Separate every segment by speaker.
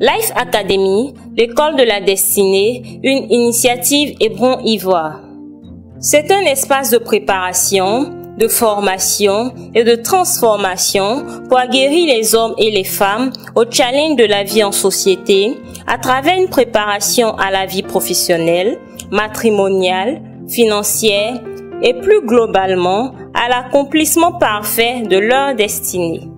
Speaker 1: Life Academy, l'école de la destinée, une initiative Hébron Ivoire. C'est un espace de préparation, de formation et de transformation pour aguerrir les hommes et les femmes au challenge de la vie en société à travers une préparation à la vie professionnelle, matrimoniale, financière et plus globalement à l'accomplissement parfait de leur destinée.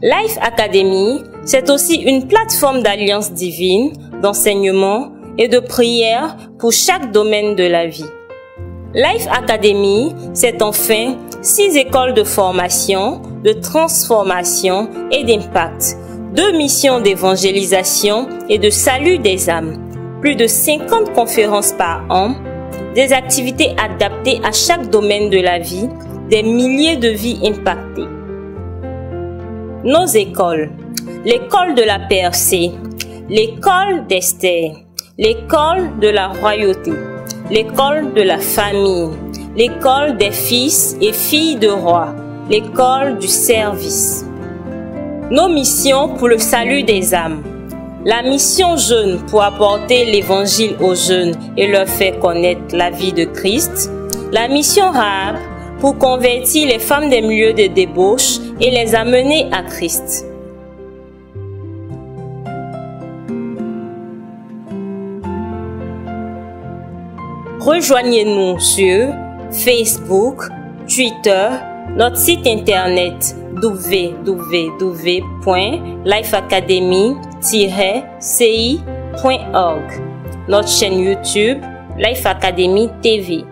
Speaker 1: Life Academy, c'est aussi une plateforme d'alliance divine, d'enseignement et de prière pour chaque domaine de la vie. Life Academy, c'est enfin 6 écoles de formation, de transformation et d'impact, 2 missions d'évangélisation et de salut des âmes, plus de 50 conférences par an, des activités adaptées à chaque domaine de la vie, des milliers de vies impactées. Nos écoles: l'école de la percée, l'école d'Esther, l'école de la royauté, l'école de la famille, l'école des fils et filles de rois, l'école du service. Nos missions pour le salut des âmes: la mission jeune pour apporter l'évangile aux jeunes et leur faire connaître la vie de Christ, la mission Rahab pour convertir les femmes des milieux de débauche et les amener à Christ. Rejoignez-nous sur Facebook, Twitter, notre site internet www.lifeacademy-ci.org, notre chaîne YouTube Life Academy TV.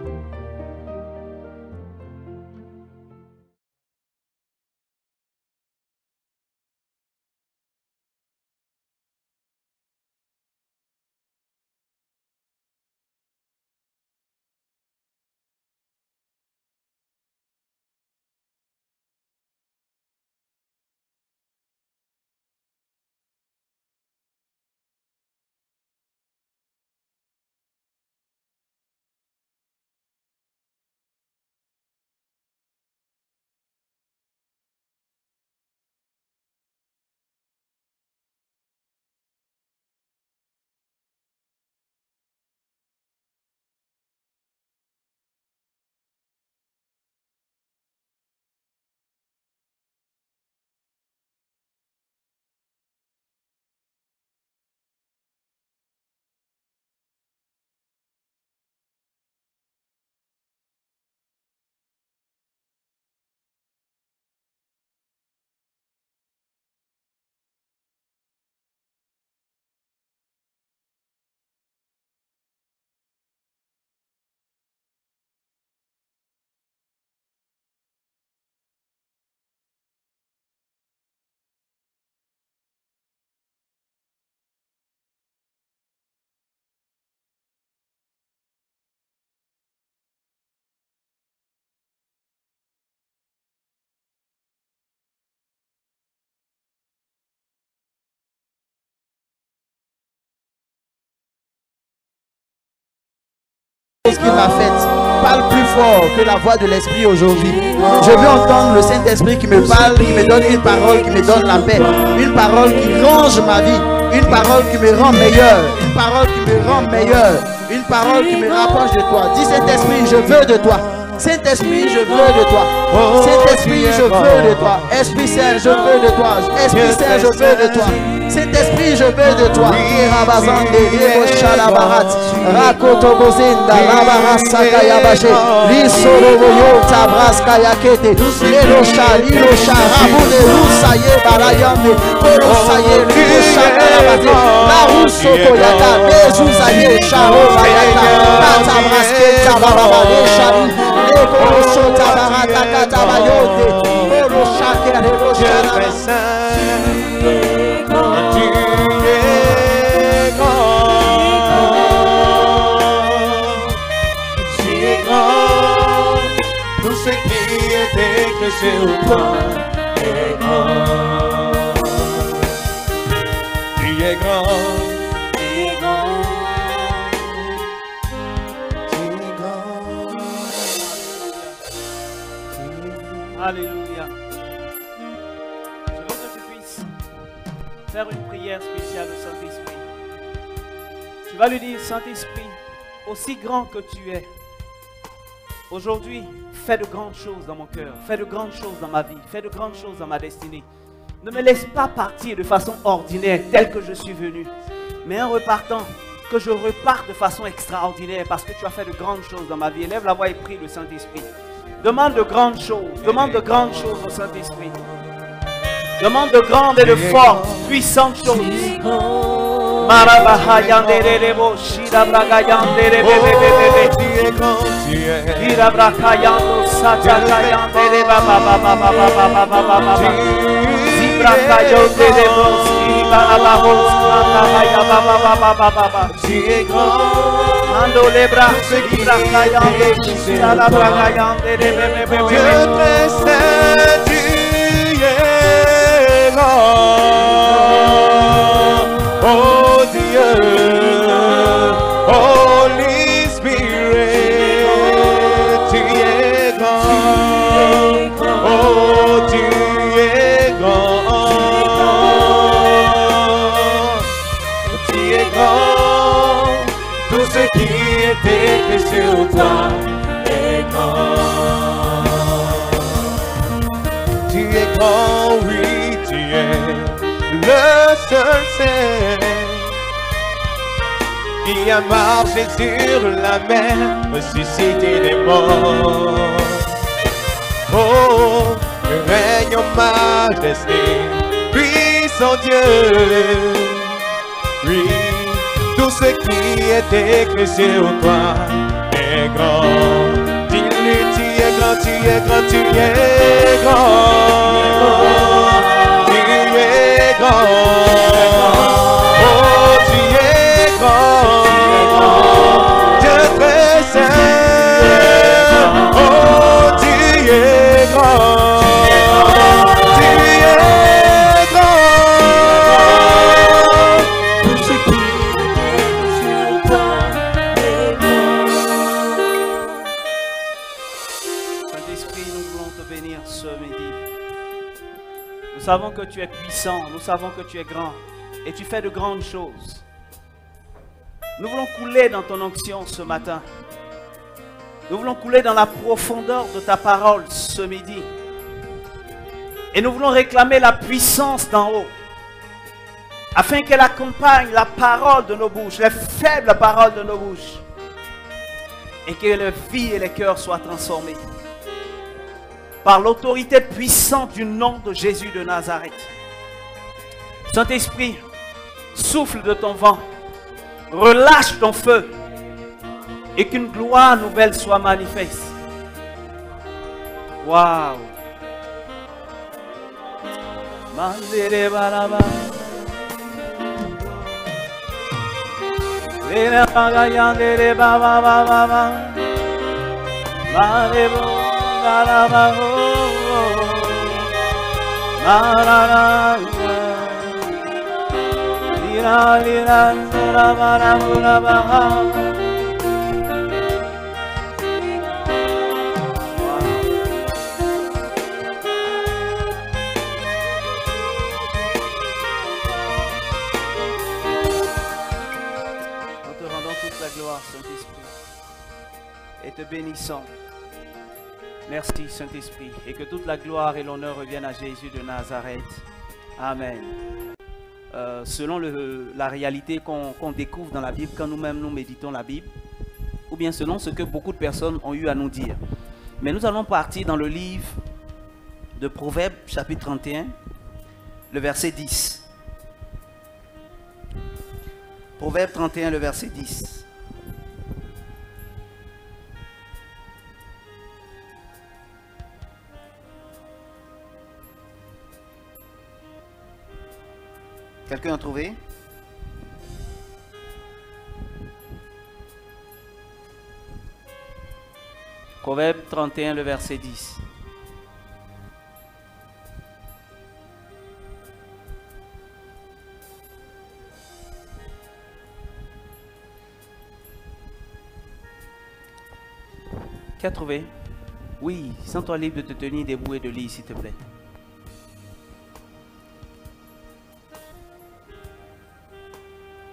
Speaker 2: Ce qu'il m'a fait parle plus fort que la voix de l'Esprit aujourd'hui. Je veux entendre le Saint-Esprit qui me parle, qui me donne une parole, qui me donne la paix, une parole qui range ma vie, une parole qui me rend meilleur, une parole qui me rend meilleur, une parole qui me rapproche de toi. Dis Saint-Esprit, je veux de toi. Saint-Esprit, je veux de toi. Saint-Esprit, je veux de toi. Esprit Saint, je veux de toi. Esprit Saint, je veux de toi. Saint-Esprit, je veux de toi.
Speaker 3: Alléluia. Je veux que tu puisses faire une prière spéciale au Saint-Esprit. Tu vas lui dire, Saint-Esprit, aussi grand que tu es, aujourd'hui, fais de grandes choses dans mon cœur, fais de grandes choses dans ma vie, fais de grandes choses dans ma destinée. Ne me laisse pas partir de façon ordinaire, telle que je suis venu, mais en repartant, que je reparte de façon extraordinaire, parce que tu as fait de grandes choses dans ma vie. Élève la voix et prie le Saint-Esprit. Demande de grandes choses, demande de grandes choses au Saint-Esprit. Demande de grandes et de fortes, puissantes choses.
Speaker 4: Oh Dieu, Holy Spirit, tu es grand. Oh, tu es grand. Tu es grand. Tout ce qui est écrit sur toi est grand. Tu es grand, oui, tu es le seul Saint qui a marché sur la mer, ressuscité des morts. Oh, règne en majesté, puissant Dieu. Oui, tout ce qui est écrit sur toi est grand. Dis-lui, tu es grand, tu es grand, tu es grand. Tu es grand. Oh, tu es grand. Dieu très saint. Oh, tu es grand. Tu es grand. Tout ce qui est sur toi est grand.
Speaker 3: Saint-Esprit, nous voulons te bénir ce midi. Nous savons que tu es puissant, nous savons que tu es grand et tu fais de grandes choses. Nous voulons couler dans ton onction ce matin. Nous voulons couler dans la profondeur de ta parole ce midi. Et nous voulons réclamer la puissance d'en haut, afin qu'elle accompagne la parole de nos bouches, les faibles paroles de nos bouches, et que les vies et les cœurs soient transformés par l'autorité puissante du nom de Jésus de Nazareth. Saint-Esprit, souffle de ton vent, relâche ton feu, et qu'une gloire nouvelle soit manifeste. Waouh! Mandere baraba. Lera bagayandere baba baba baba. Marebo baraba ho. Marara. Lira lira lira baraba baba. Saint-Esprit, et te bénissons. Merci Saint-Esprit, et que toute la gloire et l'honneur reviennent à Jésus de Nazareth. Amen. Selon la réalité qu'on découvre dans la Bible quand nous-mêmes nous méditons la Bible, ou bien selon ce que beaucoup de personnes ont eu à nous dire. Mais nous allons partir dans le livre de Proverbes, chapitre 31, le verset 10. Proverbes 31, le verset 10. Quelqu'un a trouvé? Proverbe 31, le verset 10. Qui a trouvé? Oui, sens-toi libre de te tenir debout et de lire, s'il te plaît.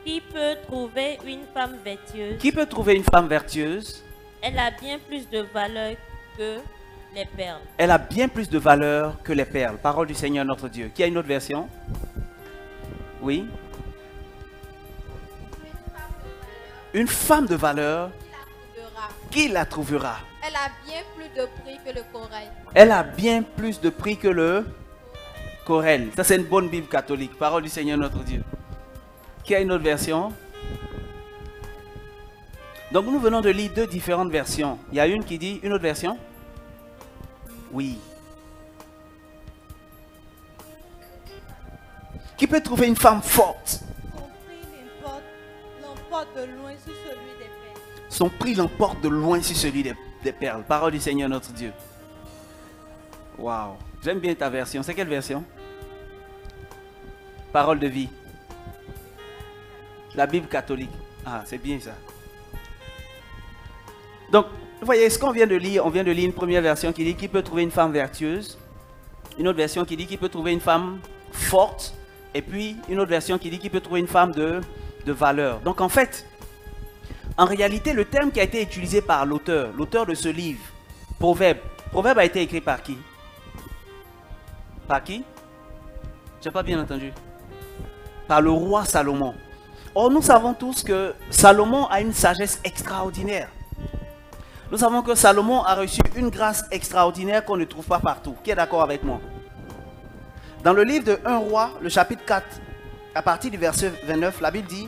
Speaker 5: Qui peut trouver une femme vertueuse?
Speaker 3: Qui peut trouver une femme vertueuse?
Speaker 5: Elle a bien plus de valeur que les perles.
Speaker 3: Elle a bien plus de valeur que les perles. Parole du Seigneur notre Dieu. Qui a une autre version? Oui. Une femme de valeur. Qui la trouvera?
Speaker 6: Elle a bien plus de prix que le corail.
Speaker 3: Elle a bien plus de prix que le corail. Ça, c'est une bonne Bible catholique. Parole du Seigneur notre Dieu. Qui a une autre version? Donc, nous venons de lire deux différentes versions. Il y a une qui dit, une autre version? Oui. Qui peut trouver une femme forte?
Speaker 6: Son prix l'emporte de loin sur celui des perles.
Speaker 3: Son prix l'emporte de loin sur celui des perles. Parole du Seigneur notre Dieu. Waouh. J'aime bien ta version. C'est quelle version? Parole de vie. La Bible catholique. Ah, c'est bien ça. Donc, vous voyez ce qu'on vient de lire. On vient de lire une première version qui dit qui peut trouver une femme vertueuse. Une autre version qui dit qui peut trouver une femme forte. Et puis, une autre version qui dit qui peut trouver une femme de valeur. Donc, en fait, en réalité, le terme qui a été utilisé par l'auteur de ce livre, Proverbe a été écrit par qui? Par qui? Je n'ai pas bien entendu. Par le roi Salomon. Or, nous savons tous que Salomon a une sagesse extraordinaire. Nous savons que Salomon a reçu une grâce extraordinaire qu'on ne trouve pas partout. Qui est d'accord avec moi? Dans le livre de 1 roi, le chapitre 4, à partir du verset 29, la Bible dit: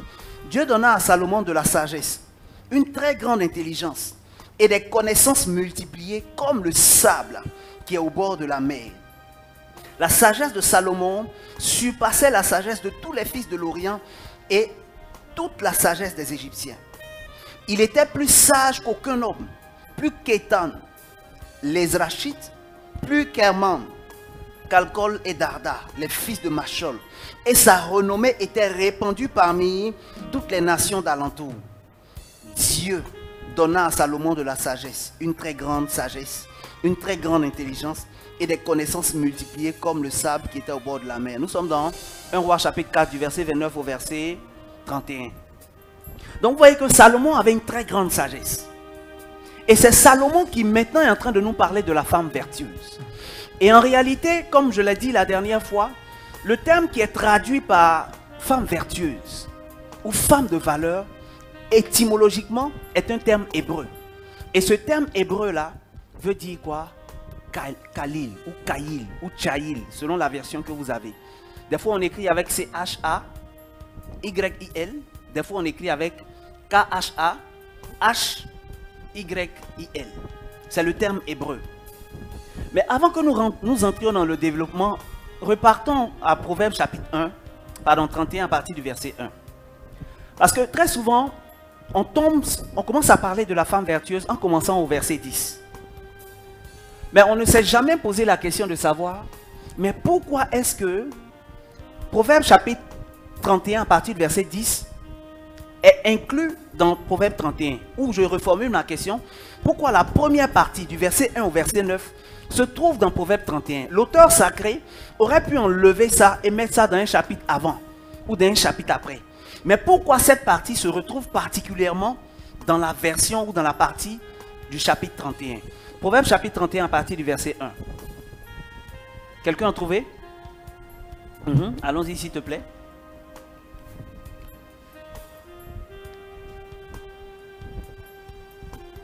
Speaker 3: Dieu donna à Salomon de la sagesse, une très grande intelligence et des connaissances multipliées comme le sable qui est au bord de la mer. La sagesse de Salomon surpassait la sagesse de tous les fils de l'Orient et toute la sagesse des Égyptiens. Il était plus sage qu'aucun homme, plus qu'Étan, les Rachites, plus qu'Herman, Calcol et Darda, les fils de Machol. Et sa renommée était répandue parmi toutes les nations d'alentour. Dieu donna à Salomon de la sagesse, une très grande sagesse, une très grande intelligence et des connaissances multipliées comme le sable qui était au bord de la mer. Nous sommes dans 1 roi chapitre 4 du verset 29 au verset 31. Donc vous voyez que Salomon avait une très grande sagesse. Et c'est Salomon qui maintenant est en train de nous parler de la femme vertueuse. Et en réalité, comme je l'ai dit la dernière fois, le terme qui est traduit par femme vertueuse ou femme de valeur, étymologiquement, est un terme hébreu. Et ce terme hébreu-là veut dire quoi? Khalil ou Kaïl ou Tchaïl, selon la version que vous avez. Des fois, on écrit avec C-H-A-Y-I-L. Des fois, on écrit avec K-H-A-H-Y-I-L. C'est le terme hébreu. Mais avant que nous entrions dans le développement, repartons à Proverbe chapitre 31 à partir du verset 1. Parce que très souvent, on commence à parler de la femme vertueuse en commençant au verset 10. Mais on ne s'est jamais posé la question de savoir, mais pourquoi est-ce que Proverbe chapitre 31 à partir du verset 10 est inclus dans Proverbe 31, où je reformule ma question, pourquoi la première partie du verset 1 au verset 9 se trouve dans Proverbe 31. L'auteur sacré aurait pu enlever ça et mettre ça dans un chapitre avant ou dans un chapitre après. Mais pourquoi cette partie se retrouve particulièrement dans la version ou dans la partie du chapitre 31? Proverbe chapitre 31 à partir du verset 1. Quelqu'un a trouvé? Allons-y s'il te plaît.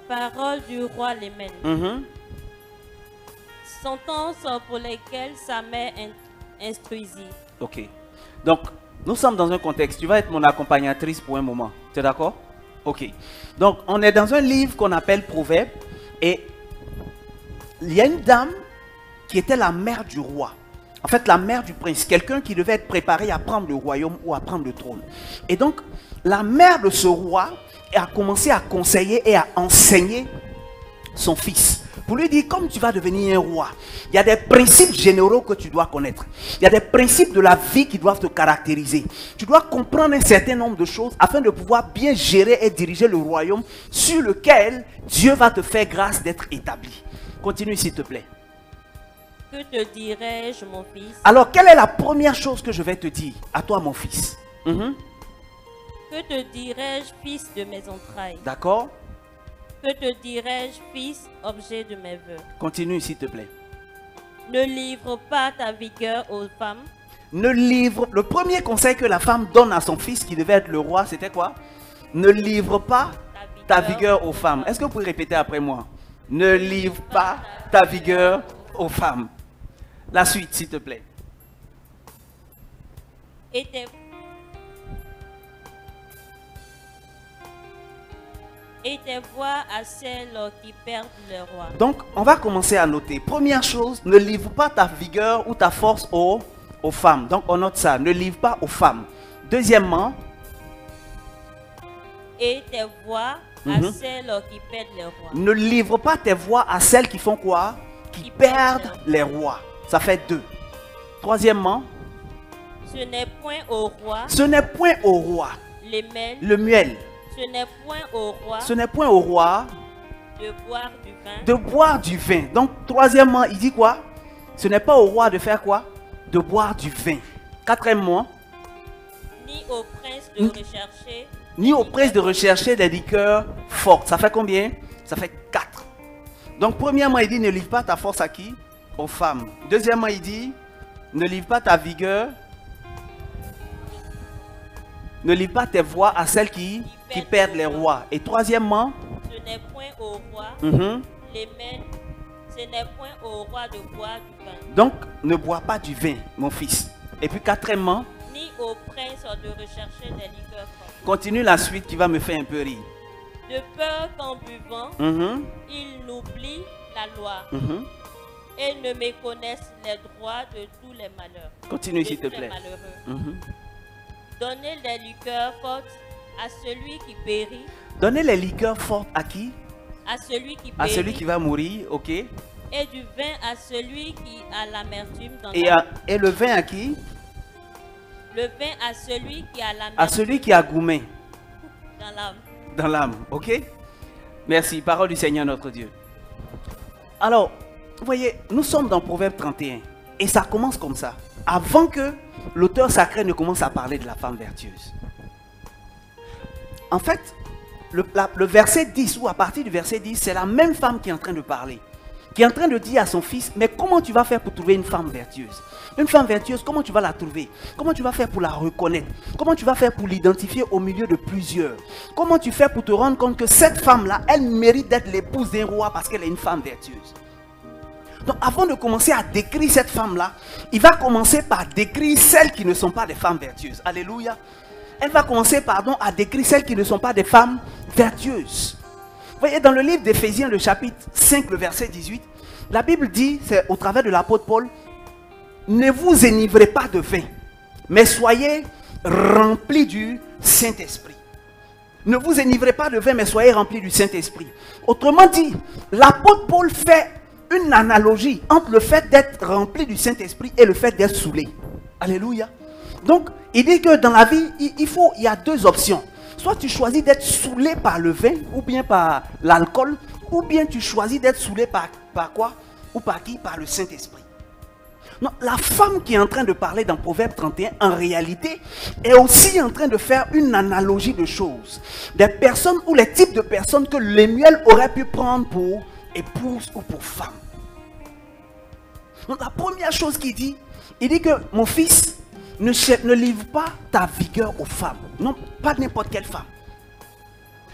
Speaker 5: Parole du roi Lémen. Sentence pour lesquelles sa mère instruisit.
Speaker 3: Ok. Donc, nous sommes dans un contexte. Tu vas être mon accompagnatrice pour un moment. Tu es d'accord? Ok. Donc, on est dans un livre qu'on appelle Proverbe. Et il y a une dame qui était la mère du roi. En fait, la mère du prince. Quelqu'un qui devait être préparé à prendre le royaume ou à prendre le trône. Et donc, la mère de ce roi a commencé à conseiller et à enseigner son fils. Pour lui dire, comme tu vas devenir un roi, il y a des principes généraux que tu dois connaître. Il y a des principes de la vie qui doivent te caractériser. Tu dois comprendre un certain nombre de choses afin de pouvoir bien gérer et diriger le royaume sur lequel Dieu va te faire grâce d'être établi. Continue s'il te plaît.
Speaker 5: Que te dirais-je, mon fils?
Speaker 3: Alors, quelle est la première chose que je vais te dire à toi, mon fils?
Speaker 5: Que te dirai-je, fils de mes entrailles?
Speaker 3: D'accord?
Speaker 5: Que te dirai-je, fils, objet de mes vœux?
Speaker 3: Continue s'il te plaît.
Speaker 5: Ne livre pas ta vigueur aux femmes.
Speaker 3: Ne livre. Le premier conseil que la femme donne à son fils qui devait être le roi, c'était quoi? Ne livre pas ta vigueur aux femmes. Est-ce que vous pouvez répéter après moi? Ne livre pas ta vigueur aux femmes. La suite, s'il te plaît.
Speaker 5: Et tes voix à celles qui perdent le roi.
Speaker 3: Donc, on va commencer à noter. Première chose, ne livre pas ta vigueur ou ta force aux femmes. Donc, on note ça. Ne livre pas aux femmes. Deuxièmement,
Speaker 5: et tes voix à celles qui perdent le roi.
Speaker 3: ne livre pas tes voix à celles qui font quoi? Qui perdent les rois. Ça fait 2. Troisièmement,
Speaker 5: ce n'est point au roi.
Speaker 3: Ce n'est point au roi.
Speaker 5: Le
Speaker 3: miel.
Speaker 5: Ce n'est point au roi.
Speaker 3: Ce n'est point au roi.
Speaker 5: De boire du vin.
Speaker 3: De boire du vin. Donc, troisièmement, il dit quoi? Ce n'est pas au roi de faire quoi? De boire du vin. Quatrièmement,
Speaker 5: ni au prince de rechercher.
Speaker 3: Ni au prince de rechercher des liqueurs fortes. Ça fait combien? Ça fait 4. Donc, premièrement, il dit ne livre pas ta force à qui? Aux femmes. Deuxièmement, il dit ne livre pas ta vigueur. Ne livre pas tes voix à celles qui perdent les rois. Et troisièmement,
Speaker 5: ce n'est point au roi. Les mènes. Ce n'est point au roi de boire du vin.
Speaker 3: Donc, ne bois pas du vin, mon fils. Et puis quatrièmement,
Speaker 5: ni au prince de rechercher des liqueurs fortes.
Speaker 3: Continue la suite qui va me faire un peu rire.
Speaker 5: De peur qu'en buvant, il n'oublie la loi et ne méconnaisse les droits de tous les malheurs.
Speaker 3: Continue s'il te plaît.
Speaker 5: Donnez les liqueurs fortes à celui qui périt.
Speaker 3: Donnez les liqueurs fortes à qui?
Speaker 5: À celui qui périt.
Speaker 3: À celui qui va mourir, ok.
Speaker 5: Et du vin à celui qui a l'amertume dans
Speaker 3: et le vin à qui?
Speaker 5: Le vin à celui qui a l'amertume.
Speaker 3: À celui qui a gourmet.
Speaker 5: Dans l'âme.
Speaker 3: Dans l'âme, ok. Merci, parole du Seigneur notre Dieu. Alors, vous voyez, nous sommes dans Proverbe 31. Et ça commence comme ça. Avant que l'auteur sacré ne commence à parler de la femme vertueuse. En fait, le verset 10, ou à partir du verset 10, c'est la même femme qui est en train de parler. Qui est en train de dire à son fils, mais comment tu vas faire pour trouver une femme vertueuse? Une femme vertueuse, comment tu vas la trouver? Comment tu vas faire pour la reconnaître? Comment tu vas faire pour l'identifier au milieu de plusieurs? Comment tu fais pour te rendre compte que cette femme-là, elle mérite d'être l'épouse d'un roi parce qu'elle est une femme vertueuse? Donc avant de commencer à décrire cette femme-là, il va commencer par décrire celles qui ne sont pas des femmes vertueuses. Alléluia. Elle va commencer, à décrire celles qui ne sont pas des femmes vertueuses. Vous voyez, dans le livre d'Éphésiens, le chapitre 5, le verset 18, la Bible dit, c'est au travers de l'apôtre Paul, ne vous enivrez pas de vin, mais soyez remplis du Saint-Esprit. Ne vous enivrez pas de vin, mais soyez remplis du Saint-Esprit. Autrement dit, l'apôtre Paul fait une analogie entre le fait d'être rempli du Saint-Esprit et le fait d'être saoulé. Alléluia. Donc, il dit que dans la vie, il y a 2 options. Soit tu choisis d'être saoulé par le vin, ou bien par l'alcool, ou bien tu choisis d'être saoulé par quoi? Ou par qui? Par le Saint-Esprit. Non, la femme qui est en train de parler dans Proverbe 31, en réalité, est aussi en train de faire une analogie de choses. Des personnes ou les types de personnes que Lemuel aurait pu prendre pour épouse ou pour femme. Donc la première chose qu'il dit, il dit que mon fils, ne livre pas ta vigueur aux femmes. Non, pas n'importe quelle femme.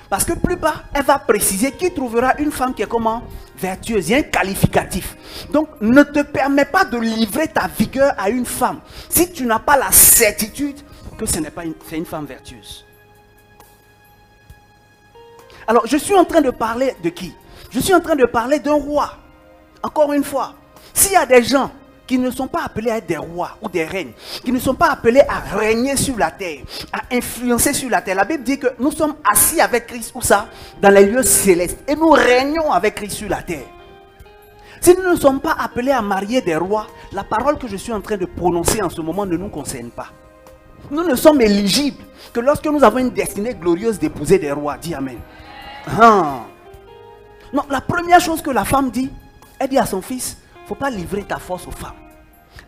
Speaker 3: Parce que plus bas, elle va préciser qui trouvera une femme qui est comment? Vertueuse. Il y a un qualificatif. Donc, ne te permets pas de livrer ta vigueur à une femme si tu n'as pas la certitude que ce n'est pas une femme vertueuse. Alors, je suis en train de parler de qui? Je suis en train de parler d'un roi. Encore une fois, s'il y a des gens qui ne sont pas appelés à être des rois ou des reines, qui ne sont pas appelés à régner sur la terre, à influencer sur la terre. La Bible dit que nous sommes assis avec Christ, où ça? Dans les lieux célestes. Et nous régnons avec Christ sur la terre. Si nous ne sommes pas appelés à marier des rois, la parole que je suis en train de prononcer en ce moment ne nous concerne pas. Nous ne sommes éligibles que lorsque nous avons une destinée glorieuse d'épouser des rois. Dis Amen. Non, la première chose que la femme dit, elle dit à son fils, il ne faut pas livrer ta force aux femmes.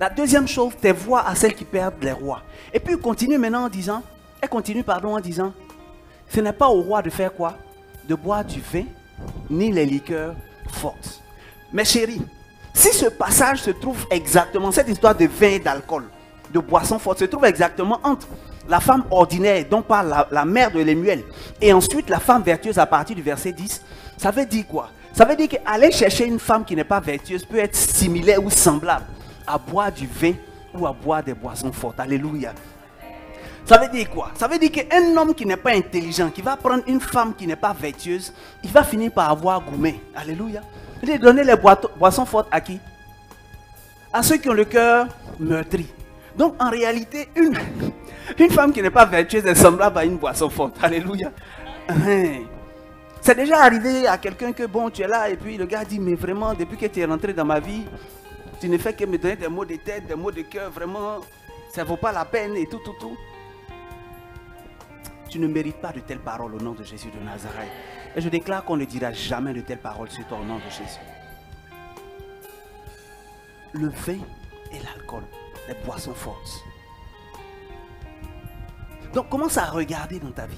Speaker 3: La deuxième chose, tes voix à celles qui perdent les rois. Et puis il continue maintenant en disant, Elle continue, pardon, en disant, ce n'est pas au roi de faire quoi? De boire du vin, ni les liqueurs fortes. Mais chérie, si ce passage se trouve exactement, cette histoire de vin et d'alcool, de boissons fortes, se trouve exactement entre la femme ordinaire dont parle la mère de Lemuel et ensuite la femme vertueuse à partir du verset 10, ça veut dire quoi? Ça veut dire qu'aller chercher une femme qui n'est pas vertueuse peut être similaire ou semblable à boire du vin ou à boire des boissons fortes. Alléluia. Ça veut dire quoi? Ça veut dire qu'un homme qui n'est pas intelligent, qui va prendre une femme qui n'est pas vertueuse, il va finir par avoir gourmet. Alléluia. Il va donner les boissons fortes à qui? À ceux qui ont le cœur meurtri. Donc en réalité, une femme qui n'est pas vertueuse est semblable à une boisson forte. Alléluia. C'est déjà arrivé à quelqu'un que bon, tu es là et puis le gars dit, mais vraiment, depuis que tu es rentré dans ma vie, tu ne fais que me donner des mots de tête, des mots de cœur, vraiment, ça ne vaut pas la peine et tout. Tu ne mérites pas de telles paroles au nom de Jésus de Nazareth. Et je déclare qu'on ne dira jamais de telles paroles sur toi au nom de Jésus. Le vin et l'alcool, les boissons fortes. Donc commence à regarder dans ta vie.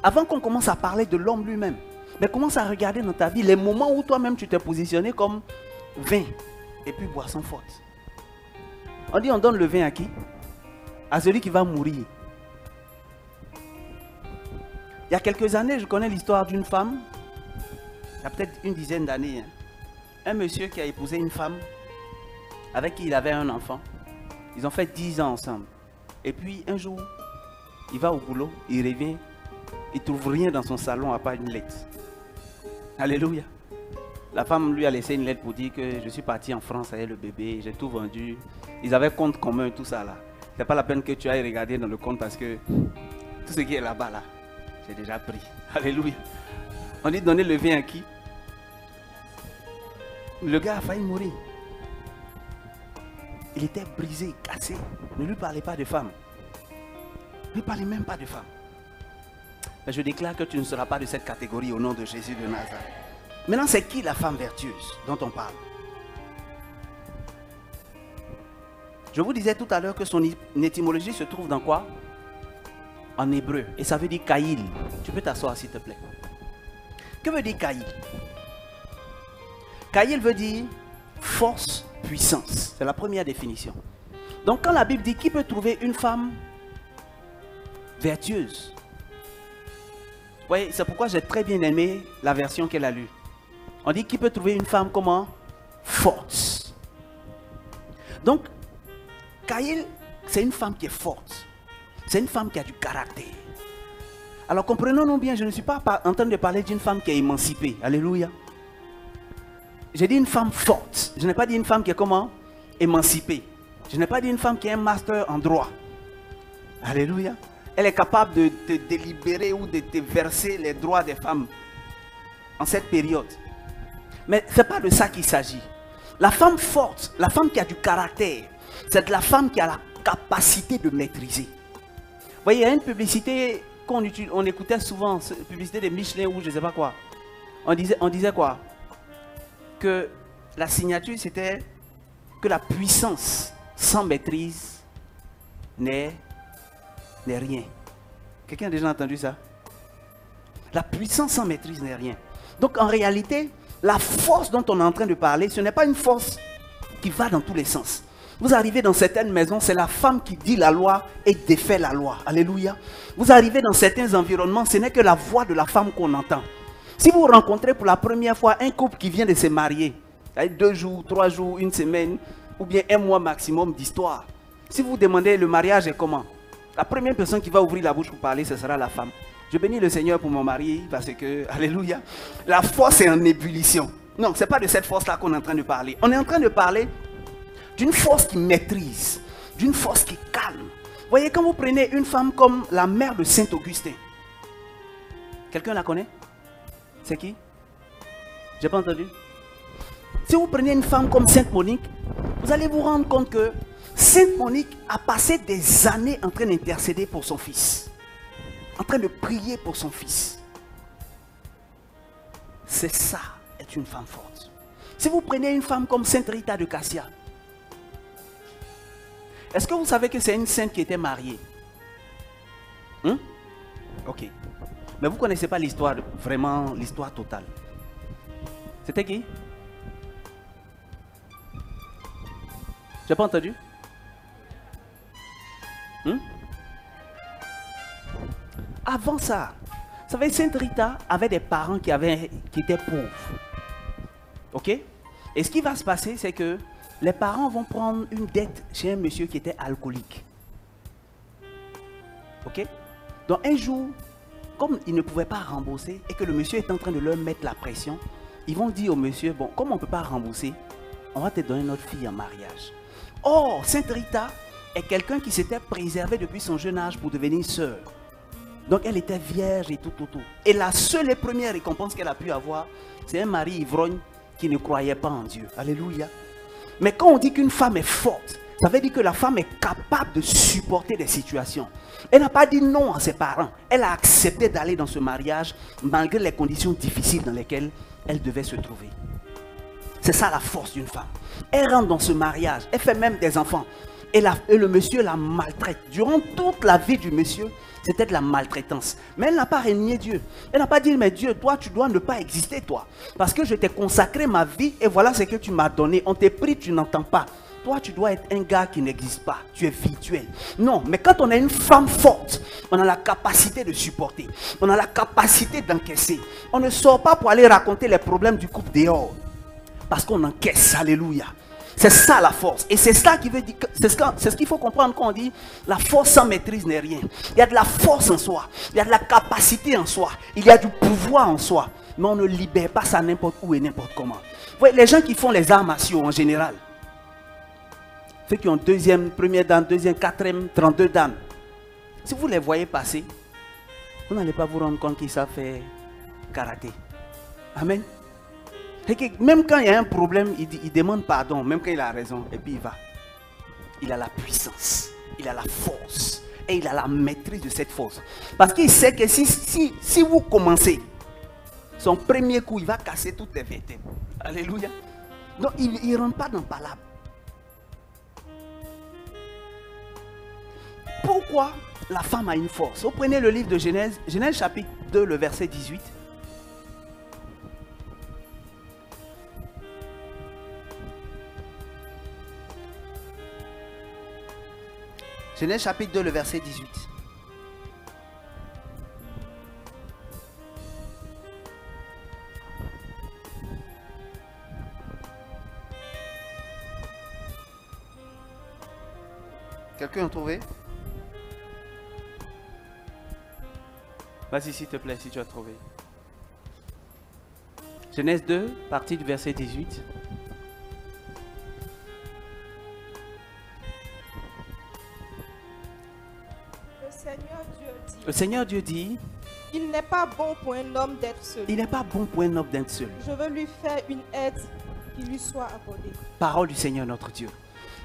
Speaker 3: Avant qu'on commence à parler de l'homme lui-même, mais commence à regarder dans ta vie les moments où toi-même tu t'es positionné comme vin et puis boisson forte. On dit on donne le vin à qui? À celui qui va mourir. Il y a quelques années, je connais l'histoire d'une femme, il y a peut-être une dizaine d'années, un monsieur qui a épousé une femme avec qui il avait un enfant. Ils ont fait 10 ans ensemble. Et puis un jour, il va au boulot, il revient, il ne trouve rien dans son salon à part une lettre. Alléluia. La femme lui a laissé une lettre pour dire que je suis parti en France avec le bébé, j'ai tout vendu. Ils avaient compte commun, tout ça là. C'est pas la peine que tu ailles regarder dans le compte parce que tout ce qui est là-bas là, j'ai déjà pris. Alléluia. On dit donner le vin à qui? Le gars a failli mourir. Il était brisé, cassé. Ne lui parlez pas de femme. Ne lui parlez même pas de femme. Mais je déclare que tu ne seras pas de cette catégorie au nom de Jésus de Nazareth. Maintenant, c'est qui la femme vertueuse dont on parle? Je vous disais tout à l'heure que son étymologie se trouve dans quoi? En hébreu. Et ça veut dire Kaïl. Tu peux t'asseoir s'il te plaît. Que veut dire Kaïl? Kaïl veut dire force, puissance. C'est la première définition. Donc quand la Bible dit qui peut trouver une femme vertueuse, vous voyez, c'est pourquoi j'ai très bien aimé la version qu'elle a lue. On dit qui peut trouver une femme comment? Forte. Donc, Kaïl, c'est une femme qui est forte. C'est une femme qui a du caractère. Alors comprenons-nous bien, je ne suis pas en train de parler d'une femme qui est émancipée. Alléluia. J'ai dit une femme forte. Je n'ai pas dit une femme qui est comment? Émancipée. Je n'ai pas dit une femme qui est un master en droit. Alléluia. Elle est capable de te délibérer ou de te verser les droits des femmes en cette période. Mais ce n'est pas de ça qu'il s'agit. La femme forte, la femme qui a du caractère, c'est la femme qui a la capacité de maîtriser. Vous voyez, il y a une publicité qu'on écoutait souvent, une publicité de Michelin ou je ne sais pas quoi. On disait quoi? Que la signature, c'était que la puissance sans maîtrise n'est rien. Quelqu'un a déjà entendu ça? La puissance sans maîtrise n'est rien. Donc en réalité, la force dont on est en train de parler, ce n'est pas une force qui va dans tous les sens. Vous arrivez dans certaines maisons, c'est la femme qui dit la loi et défait la loi. Alléluia. Vous arrivez dans certains environnements, ce n'est que la voix de la femme qu'on entend. Si vous rencontrez pour la première fois un couple qui vient de se marier, avec 2 jours, 3 jours, 1 semaine, ou bien 1 mois maximum d'histoire, si vous demandez le mariage est comment, la première personne qui va ouvrir la bouche pour parler, ce sera la femme. Je bénis le Seigneur pour mon mari parce que, alléluia, la force est en ébullition. Non, ce n'est pas de cette force-là qu'on est en train de parler. On est en train de parler d'une force qui maîtrise, d'une force qui calme. Vous voyez, quand vous prenez une femme comme la mère de Saint-Augustin, quelqu'un la connaît? C'est qui? J'ai pas entendu. Si vous prenez une femme comme Sainte Monique, vous allez vous rendre compte que Sainte Monique a passé des années en train d'intercéder pour son fils. En train de prier pour son fils. C'est ça, être une femme forte. Si vous prenez une femme comme Sainte Rita de Cassia, Est-ce que vous savez que c'est une sainte qui était mariée? Ok. Mais vous ne connaissez pas l'histoire, vraiment l'histoire totale. C'était qui? J'ai pas entendu? Avant ça, vous savez, Sainte Rita avait des parents qui étaient pauvres. Ok? Et ce qui va se passer, c'est que les parents vont prendre une dette chez un monsieur qui était alcoolique. Ok? Donc un jour, comme ils ne pouvaient pas rembourser et que le monsieur est en train de leur mettre la pression, ils vont dire au monsieur, bon, comme on ne peut pas rembourser, on va te donner notre fille en mariage. Or, Sainte Rita est quelqu'un qui s'était préservé depuis son jeune âge pour devenir sœur. Donc elle était vierge et tout. Et la seule et première récompense qu'elle a pu avoir, c'est un mari ivrogne qui ne croyait pas en Dieu. Alléluia. Mais quand on dit qu'une femme est forte, ça veut dire que la femme est capable de supporter des situations. Elle n'a pas dit non à ses parents. Elle a accepté d'aller dans ce mariage malgré les conditions difficiles dans lesquelles elle devait se trouver. C'est ça la force d'une femme. Elle rentre dans ce mariage, elle fait même des enfants. Et le monsieur la maltraite. Durant toute la vie du monsieur, c'était de la maltraitance. Mais elle n'a pas renié Dieu. Elle n'a pas dit, mais Dieu, toi, tu dois ne pas exister, toi. Parce que je t'ai consacré ma vie et voilà ce que tu m'as donné. On t'a pris, tu n'entends pas. Toi, tu dois être un gars qui n'existe pas. Tu es virtuel. Non, mais quand on a une femme forte, on a la capacité de supporter. On a la capacité d'encaisser. On ne sort pas pour aller raconter les problèmes du couple dehors. Parce qu'on encaisse. Alléluia. C'est ça la force. Et c'est ça qui veut dire, c'est ce qu'il faut comprendre quand on dit la force sans maîtrise n'est rien. Il y a de la force en soi. Il y a de la capacité en soi. Il y a du pouvoir en soi. Mais on ne libère pas ça n'importe où et n'importe comment. Vous voyez, les gens qui font les arts martiaux en général, ceux qui ont deuxième, première dame, deuxième, quatrième, 32 dames, si vous les voyez passer, vous n'allez pas vous rendre compte qu'ils savent faire karaté. Amen. Même quand il y a un problème, il demande pardon, même quand il a raison, et puis il va. Il a la puissance, il a la force, et il a la maîtrise de cette force. Parce qu'il sait que si vous commencez, son premier coup, il va casser toutes les vertèbres. Alléluia. Donc il ne rentre pas dans palabre. Pourquoi la femme a une force? Vous prenez le livre de Genèse, Genèse chapitre 2, le verset 18. Genèse chapitre 2, le verset 18. Quelqu'un a trouvé? Vas-y s'il te plaît si tu as trouvé. Genèse 2, partie du verset 18. Le Seigneur Dieu dit,
Speaker 6: il n'est pas bon pour un homme d'être seul.
Speaker 3: Il n'est pas bon pour un homme d'être seul.
Speaker 6: Je veux lui faire une aide qui lui soit accordée.
Speaker 3: Parole du Seigneur notre Dieu.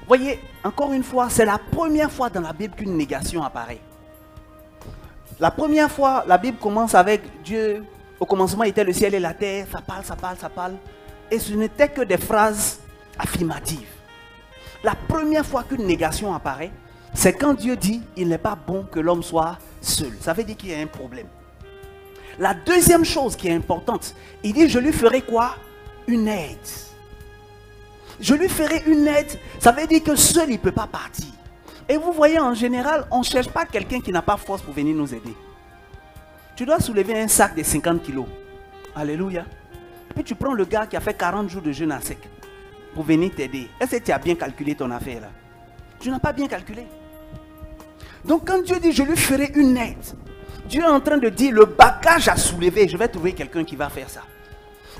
Speaker 3: Voyez, encore une fois, c'est la première fois dans la Bible qu'une négation apparaît. La première fois, la Bible commence avec Dieu. Au commencement était le ciel et la terre. Ça parle, ça parle, ça parle. Et ce n'était que des phrases affirmatives. La première fois qu'une négation apparaît, c'est quand Dieu dit, il n'est pas bon que l'homme soit seul. Ça veut dire qu'il y a un problème. La deuxième chose qui est importante, il dit, je lui ferai quoi? Une aide. Je lui ferai une aide. Ça veut dire que seul, il ne peut pas partir. Et vous voyez, en général, on ne cherche pas quelqu'un qui n'a pas force pour venir nous aider. Tu dois soulever un sac de 50 kilos. Alléluia. Puis tu prends le gars qui a fait 40 jours de jeûne à sec pour venir t'aider. Est-ce que tu as bien calculé ton affaire là? Tu n'as pas bien calculé. Donc quand Dieu dit, je lui ferai une aide, Dieu est en train de dire, le bagage à soulever, je vais trouver quelqu'un qui va faire ça.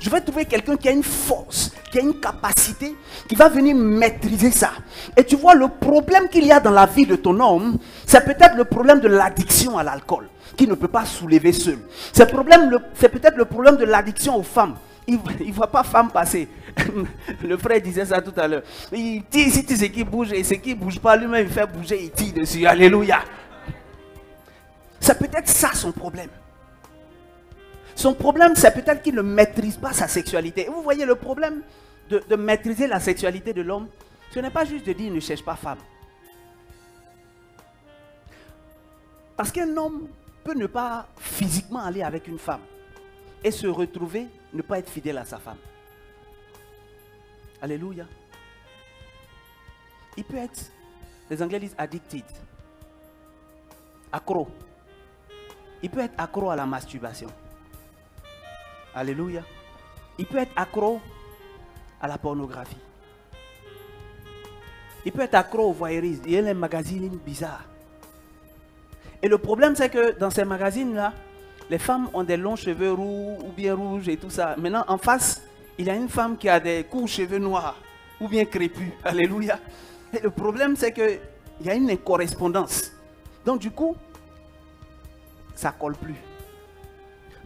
Speaker 3: Je vais trouver quelqu'un qui a une force, qui a une capacité, qui va venir maîtriser ça. Et tu vois, le problème qu'il y a dans la vie de ton homme, c'est peut-être le problème de l'addiction à l'alcool, qui ne peut pas soulever seul. C'est peut-être le problème de l'addiction aux femmes. Il ne voit pas femme passer. Le frère disait ça tout à l'heure. Il tire ici ce qui bouge et ce qui ne bouge pas, lui-même il fait bouger, il tire dessus. Alléluia. C'est peut-être ça son problème. Son problème, c'est peut-être qu'il ne maîtrise pas sa sexualité. Et vous voyez le problème de maîtriser la sexualité de l'homme, ce n'est pas juste de dire ne cherche pas femme. Parce qu'un homme peut ne pas physiquement aller avec une femme et se retrouver, ne pas être fidèle à sa femme. Alléluia. Il peut être, les Anglais disent addicted, accro. Il peut être accro à la masturbation. Alléluia. Il peut être accro à la pornographie. Il peut être accro au voyeurisme. Il y a les magazines bizarres. Et le problème, c'est que dans ces magazines-là, les femmes ont des longs cheveux roux ou bien rouges et tout ça. Maintenant, en face, il y a une femme qui a des courts cheveux noirs ou bien crépus. Alléluia. Et le problème, c'est qu'il y a une incorrespondance. Donc, du coup, ça ne colle plus.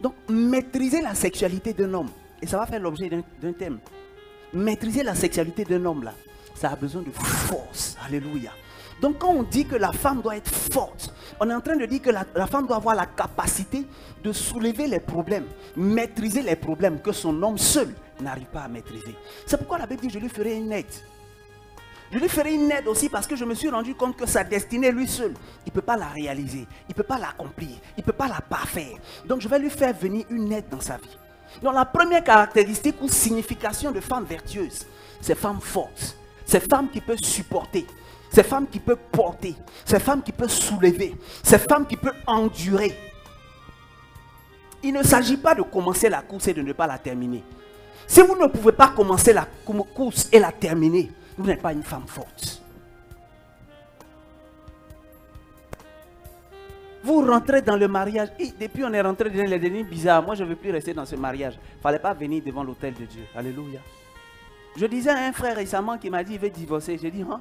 Speaker 3: Donc, maîtriser la sexualité d'un homme, et ça va faire l'objet d'un thème. Maîtriser la sexualité d'un homme, là, ça a besoin de force. Alléluia. Donc, quand on dit que la femme doit être forte, on est en train de dire que la femme doit avoir la capacité de soulever les problèmes, maîtriser les problèmes que son homme seul n'arrive pas à maîtriser. C'est pourquoi la Bible dit, je lui ferai une aide. Je lui ferai une aide aussi parce que je me suis rendu compte que sa destinée, lui seul, il ne peut pas la réaliser, il ne peut pas l'accomplir, il ne peut pas la parfaire. Donc, je vais lui faire venir une aide dans sa vie. Donc, la première caractéristique ou signification de femme vertueuse, c'est femme forte. C'est femme qui peut supporter. C'est femme qui peut porter. C'est femme qui peut soulever. C'est femme qui peut endurer. Il ne s'agit pas de commencer la course et de ne pas la terminer. Si vous ne pouvez pas commencer la course et la terminer, vous n'êtes pas une femme forte. Vous rentrez dans le mariage. Et depuis on est rentré dans les derniers bizarres. Moi je ne veux plus rester dans ce mariage. Il ne fallait pas venir devant l'autel de Dieu. Alléluia. Je disais à un frère récemment qui m'a dit il veut divorcer. J'ai dit, hein?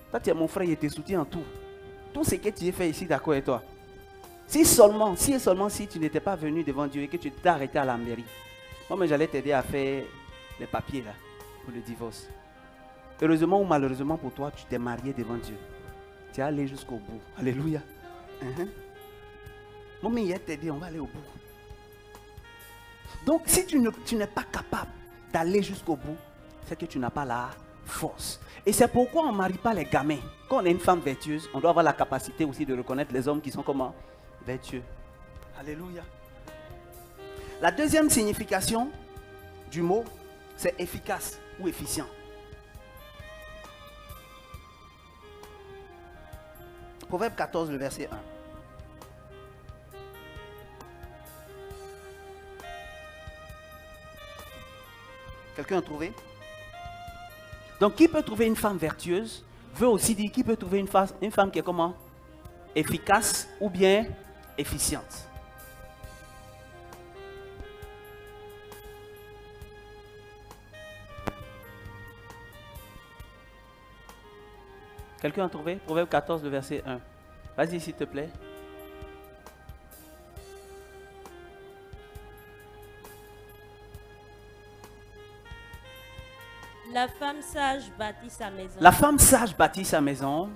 Speaker 3: Toi tu es mon frère, il te soutient en tout. Tout ce que tu as fait ici, d'accord avec toi. Si seulement si tu n'étais pas venu devant Dieu et que tu t'es arrêté à la mairie, moi j'allais t'aider à faire les papiers là, pour le divorce. Heureusement ou malheureusement pour toi, tu t'es marié devant Dieu. Tu es allé jusqu'au bout. Alléluia. Moi, mais il a t'aidé, on va aller au bout. Donc, si tu n'es pas capable d'aller jusqu'au bout, c'est que tu n'as pas la force. Et c'est pourquoi on ne marie pas les gamins. Quand on est une femme vertueuse, on doit avoir la capacité aussi de reconnaître les hommes qui sont comment? Vertueux. Alléluia. La deuxième signification du mot, c'est efficace ou efficient. Proverbe 14, le verset 1. Quelqu'un a trouvé? Donc, qui peut trouver une femme vertueuse veut aussi dire qui peut trouver une femme qui est comment? Efficace ou bien efficiente. Quelqu'un a trouvé? Proverbe 14, le verset 1. Vas-y, s'il te plaît.
Speaker 5: La femme sage bâtit sa maison.
Speaker 3: La femme sage bâtit sa maison.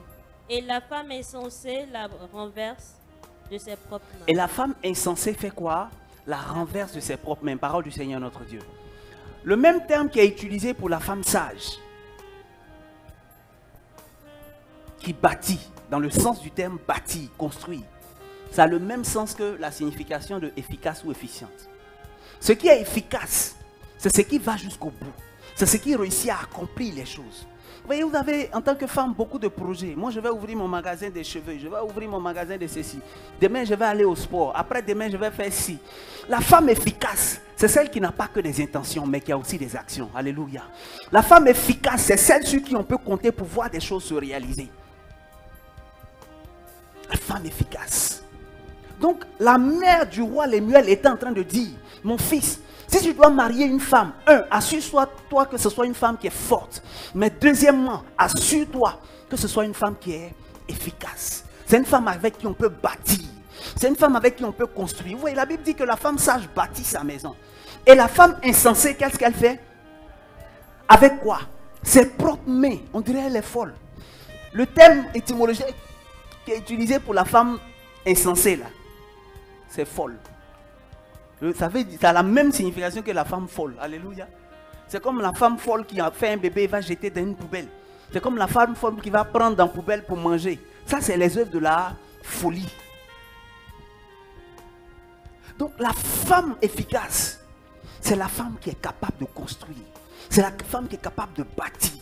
Speaker 5: Et la femme insensée la renverse de ses propres mains.
Speaker 3: Et la femme insensée fait quoi? La renverse de ses propres mains. Parole du Seigneur notre Dieu. Le même terme qui est utilisé pour la femme sage, qui bâtit, dans le sens du terme bâtir, construire, ça a le même sens que la signification de efficace ou efficiente. Ce qui est efficace, c'est ce qui va jusqu'au bout. C'est ce qui réussit à accomplir les choses. Vous voyez, vous avez en tant que femme beaucoup de projets. Moi, je vais ouvrir mon magasin de cheveux. Je vais ouvrir mon magasin de ceci. Demain, je vais aller au sport. Après, demain, je vais faire ci. La femme efficace, c'est celle qui n'a pas que des intentions, mais qui a aussi des actions. Alléluia. La femme efficace, c'est celle sur qui on peut compter pour voir des choses se réaliser. La femme efficace. Donc, la mère du roi Lemuel était en train de dire, mon fils, si tu dois marier une femme, assure-toi toi que ce soit une femme qui est forte. Mais deuxièmement, assure-toi que ce soit une femme qui est efficace. C'est une femme avec qui on peut bâtir. C'est une femme avec qui on peut construire. Vous voyez, la Bible dit que la femme sage bâtit sa maison. Et la femme insensée, qu'est-ce qu'elle fait? Avec quoi? Ses propres mains. On dirait qu'elle est folle. Le terme étymologique qui est utilisé pour la femme insensée, là, c'est folle. Ça a la même signification que la femme folle. Alléluia. C'est comme la femme folle qui a fait un bébé et va jeter dans une poubelle. C'est comme la femme folle qui va prendre dans la poubelle pour manger. Ça, c'est les œuvres de la folie. Donc, la femme efficace, c'est la femme qui est capable de construire. C'est la femme qui est capable de bâtir.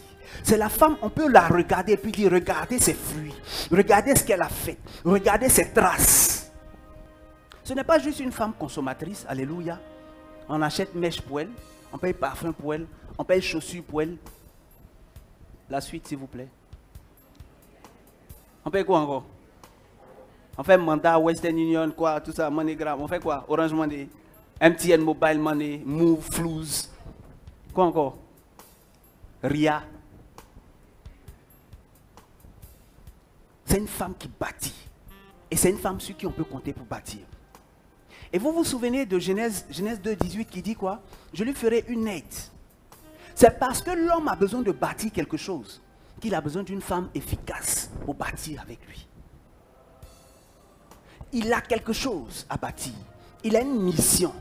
Speaker 3: C'est la femme, on peut la regarder et puis dire, regardez ses fruits. Regardez ce qu'elle a fait. Regardez ses traces. Ce n'est pas juste une femme consommatrice, alléluia. On achète mèche pour elle, on paye parfum pour elle, on paye chaussures pour elle. La suite, s'il vous plaît. On paye quoi encore? On fait mandat, Western Union, quoi, tout ça, MoneyGram. On fait quoi? Orange Money, MTN Mobile Money, Move, Flouz. Quoi encore? Ria. C'est une femme qui bâtit. Et c'est une femme sur qui on peut compter pour bâtir. Et vous vous souvenez de Genèse 2, 18 qui dit quoi? Je lui ferai une aide. C'est parce que l'homme a besoin de bâtir quelque chose qu'il a besoin d'une femme efficace pour bâtir avec lui. Il a quelque chose à bâtir. Il a une mission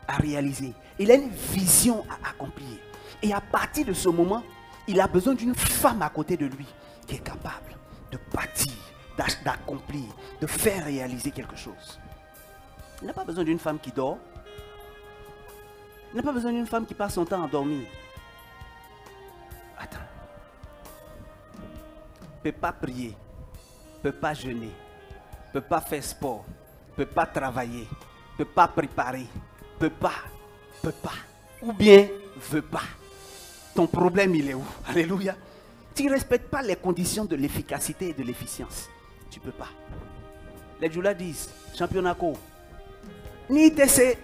Speaker 3: à réaliser. Il a une vision à accomplir. Et à partir de ce moment, il a besoin d'une femme à côté de lui qui est capable de bâtir, d'accomplir, de faire réaliser quelque chose. Il n'a pas besoin d'une femme qui dort. Il n'a pas besoin d'une femme qui passe son temps à dormir. Attends. Ne peut pas prier, ne peut pas jeûner, ne peut pas faire sport, ne peut pas travailler, ne peut pas préparer, ne peut pas, ou bien ne veut pas. Ton problème, il est où? Alléluia. Tu ne respectes pas les conditions de l'efficacité et de l'efficience. Tu ne peux pas. Les Djoula disent, championnat co. Ni TC,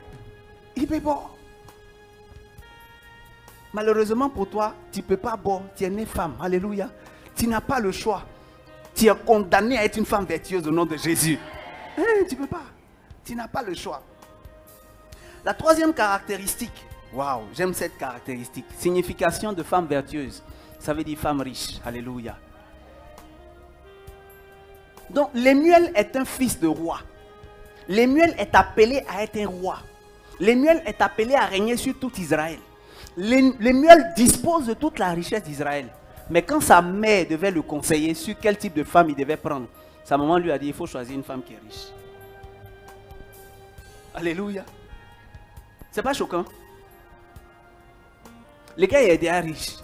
Speaker 3: il peut pas. Malheureusement pour toi, tu ne peux pas boire. Tu es née femme. Alléluia. Tu n'as pas le choix. Tu es condamné à être une femme vertueuse au nom de Jésus. Tu ne peux pas. Tu n'as pas le choix. La troisième caractéristique. Waouh, j'aime cette caractéristique. Signification de femme vertueuse. Ça veut dire femme riche. Alléluia. Donc, Lémuel est un fils de roi. Lémuel est appelé à être un roi. Lémuel est appelé à régner sur tout Israël. Lémuel dispose de toute la richesse d'Israël. Mais quand sa mère devait le conseiller sur quel type de femme il devait prendre, sa maman lui a dit, il faut choisir une femme qui est riche. Alléluia. C'est pas choquant. Le gars il est déjà riche.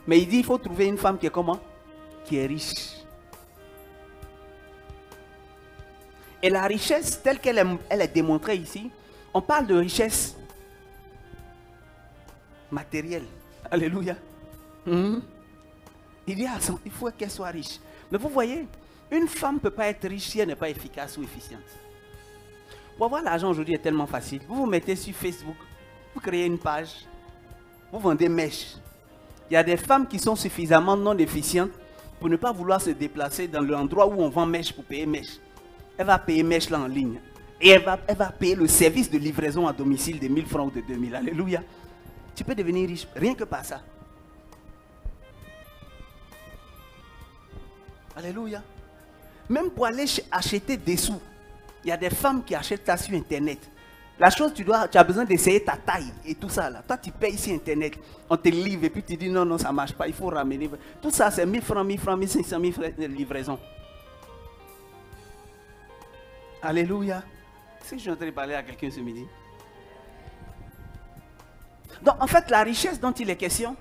Speaker 3: Mais il dit, il faut trouver une femme qui est comment? Qui est riche. Et la richesse, telle qu'elle est démontrée ici, on parle de richesse matérielle. Alléluia. Il dit, il faut qu'elle soit riche. Mais vous voyez, une femme ne peut pas être riche si elle n'est pas efficace ou efficiente. Pour avoir l'argent aujourd'hui est tellement facile. Vous vous mettez sur Facebook, vous créez une page, vous vendez mèches. Il y a des femmes qui sont suffisamment non efficientes pour ne pas vouloir se déplacer dans l'endroit où on vend mèches pour payer mèches. Elle va payer mèche là en ligne. Et elle va payer le service de livraison à domicile de 1000 francs ou de 2000. Alléluia. Tu peux devenir riche rien que par ça. Alléluia. Même pour aller acheter des sous, il y a des femmes qui achètent ça sur Internet. La chose, tu as besoin d'essayer ta taille et tout ça là. Toi, tu payes sur Internet. On te livre et puis tu dis non, non, ça ne marche pas. Il faut ramener. Tout ça, c'est 1000 francs, 1500, 1000 francs de livraison. Alléluia. Est-ce que je suis en train de parler à quelqu'un ce midi? Donc, en fait, la richesse dont il est question,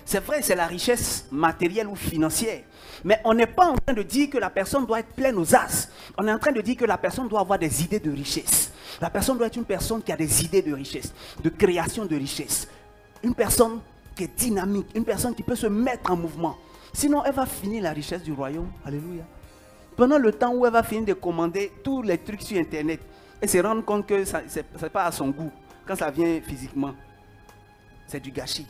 Speaker 3: c'est vrai, c'est la richesse matérielle ou financière. Mais on n'est pas en train de dire que la personne doit être pleine aux as. On est en train de dire que la personne doit avoir des idées de richesse. La personne doit être une personne qui a des idées de richesse, de création de richesse. Une personne qui est dynamique, une personne qui peut se mettre en mouvement. Sinon, elle va finir la richesse du royaume. Alléluia. Pendant le temps où elle va finir de commander tous les trucs sur Internet et se rendre compte que ce n'est pas à son goût quand ça vient physiquement. C'est du gâchis.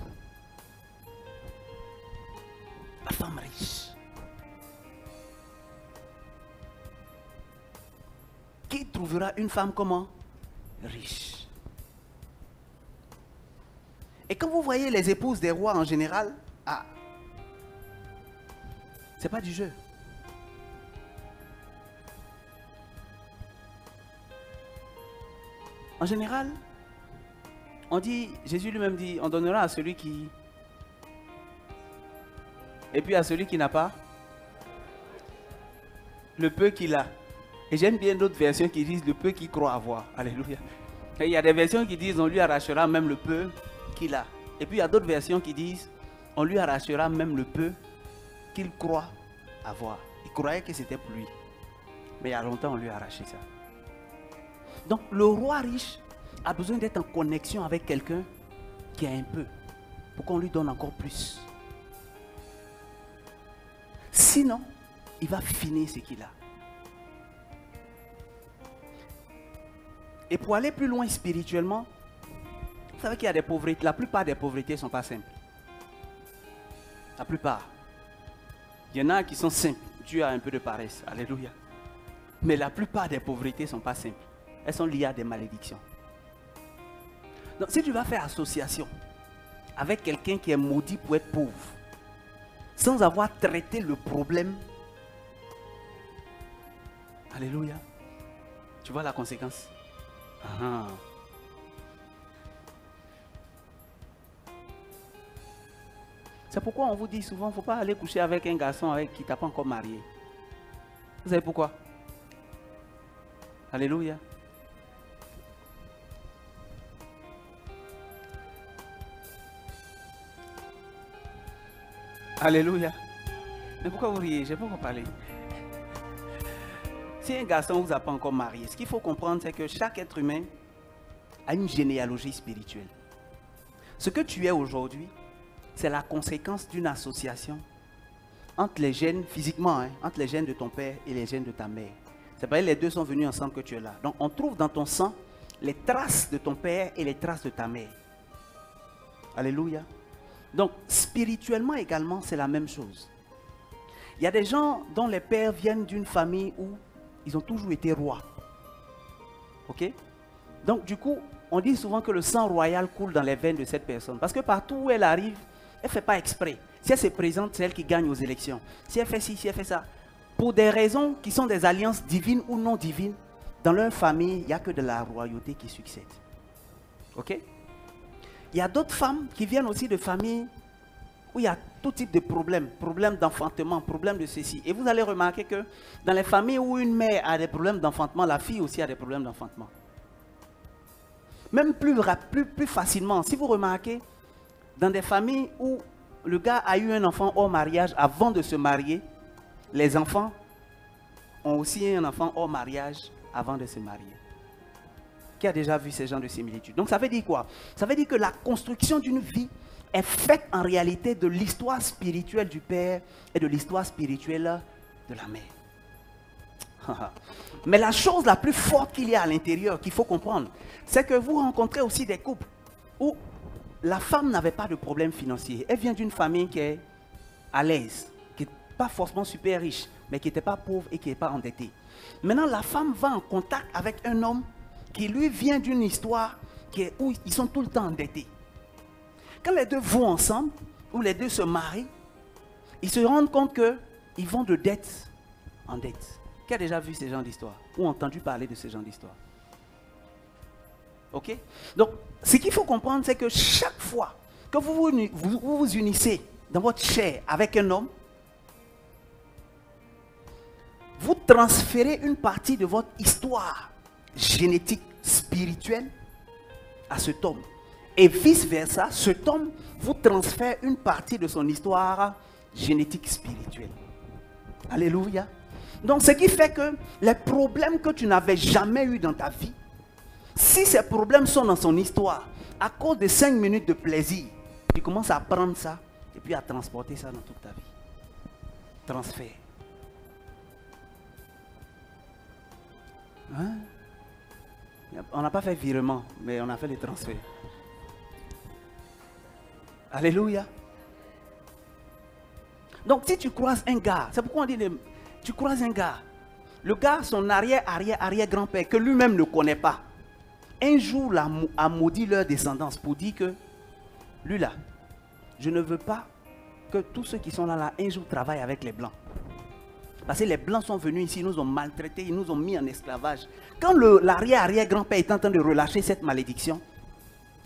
Speaker 3: La femme riche. Qui trouvera une femme comment? Riche. Et quand vous voyez les épouses des rois en général, c'est pas du jeu. En général, on dit, Jésus lui-même dit, on donnera à celui qui... Et puis à celui qui n'a pas. le peu qu'il a. Et j'aime bien d'autres versions qui disent le peu qu'il croit avoir. Alléluia. Et il y a des versions qui disent on lui arrachera même le peu qu'il a. Et puis il y a d'autres versions qui disent on lui arrachera même le peu qu'il croit avoir. Il croyait que c'était pour lui. Mais il y a longtemps on lui a arraché ça. Donc le roi riche a besoin d'être en connexion avec quelqu'un qui a un peu. Pour qu'on lui donne encore plus. Sinon, il va finir ce qu'il a. Et pour aller plus loin spirituellement, vous savez qu'il y a des pauvretés. La plupart des pauvretés ne sont pas simples. La plupart. Il y en a qui sont simples. Dieu a un peu de paresse. Alléluia. Mais la plupart des pauvretés ne sont pas simples. Elles sont liées à des malédictions. Donc si tu vas faire association avec quelqu'un qui est maudit pour être pauvre, sans avoir traité le problème, alléluia, tu vois la conséquence. C'est pourquoi on vous dit souvent, il ne faut pas aller coucher avec un garçon avec qui tu n'as pas encore marié. Vous savez pourquoi? Alléluia. Alléluia. Mais pourquoi vous riez? Je n'ai pas encore parlé. Si un garçon ne vous a pas encore marié, ce qu'il faut comprendre, c'est que chaque être humain a une généalogie spirituelle. Ce que tu es aujourd'hui, c'est la conséquence d'une association entre les gènes, physiquement, entre les gènes de ton père et les gènes de ta mère. C'est parce que les deux sont venus ensemble que tu es là. Donc on trouve dans ton sang les traces de ton père et les traces de ta mère. Alléluia. Donc, spirituellement également, c'est la même chose. Il y a des gens dont les pères viennent d'une famille où ils ont toujours été rois. Ok? Donc, du coup, on dit souvent que le sang royal coule dans les veines de cette personne. Parce que partout où elle arrive, elle ne fait pas exprès. Si elle se présente, c'est elle qui gagne aux élections. Si elle fait ci, si elle fait ça. Pour des raisons qui sont des alliances divines ou non divines, dans leur famille, il n'y a que de la royauté qui succède. Ok? Il y a d'autres femmes qui viennent aussi de familles où il y a tout type de problèmes. Problèmes d'enfantement, problèmes de ceci. Et vous allez remarquer que dans les familles où une mère a des problèmes d'enfantement, la fille aussi a des problèmes d'enfantement. Même plus facilement, si vous remarquez, dans des familles où le gars a eu un enfant hors mariage avant de se marier, les enfants ont aussi un enfant hors mariage avant de se marier. Qui a déjà vu ces genres de similitudes? Donc ça veut dire quoi? Ça veut dire que la construction d'une vie est faite en réalité de l'histoire spirituelle du père et de l'histoire spirituelle de la mère. Mais la chose la plus forte qu'il y a à l'intérieur, qu'il faut comprendre, c'est que vous rencontrez aussi des couples où la femme n'avait pas de problème financier. Elle vient d'une famille qui est à l'aise, qui n'est pas forcément super riche, mais qui n'était pas pauvre et qui n'est pas endettée. Maintenant, la femme va en contact avec un homme qui lui vient d'une histoire où ils sont tout le temps endettés. Quand les deux vont ensemble, ou les deux se marient, ils se rendent compte qu'ils vont de dette en dette. Qui a déjà vu ces genres d'histoires? Ou entendu parler de ces genres d'histoires? Ok? Donc, ce qu'il faut comprendre, c'est que chaque fois que vous vous unissez dans votre chair avec un homme, vous transférez une partie de votre histoire génétique spirituelle à cet homme. Et vice-versa, cet homme vous transfère une partie de son histoire génétique spirituelle. Alléluia. Donc ce qui fait que les problèmes que tu n'avais jamais eu dans ta vie, si ces problèmes sont dans son histoire, à cause de 5 minutes de plaisir, tu commences à prendre ça et puis à transporter ça dans toute ta vie. Transfert. Hein? On n'a pas fait virement, mais on a fait les transferts. Alléluia. Donc si tu croises un gars, c'est pourquoi on dit, tu croises un gars, le gars, son arrière-grand-père, que lui-même ne connaît pas, un jour a maudit leur descendance pour dire que, lui là, je ne veux pas que tous ceux qui sont là, un jour travaillent avec les blancs. Parce que les blancs sont venus ici, ils nous ont maltraités, ils nous ont mis en esclavage. Quand l'arrière-grand-père est en train de relâcher cette malédiction,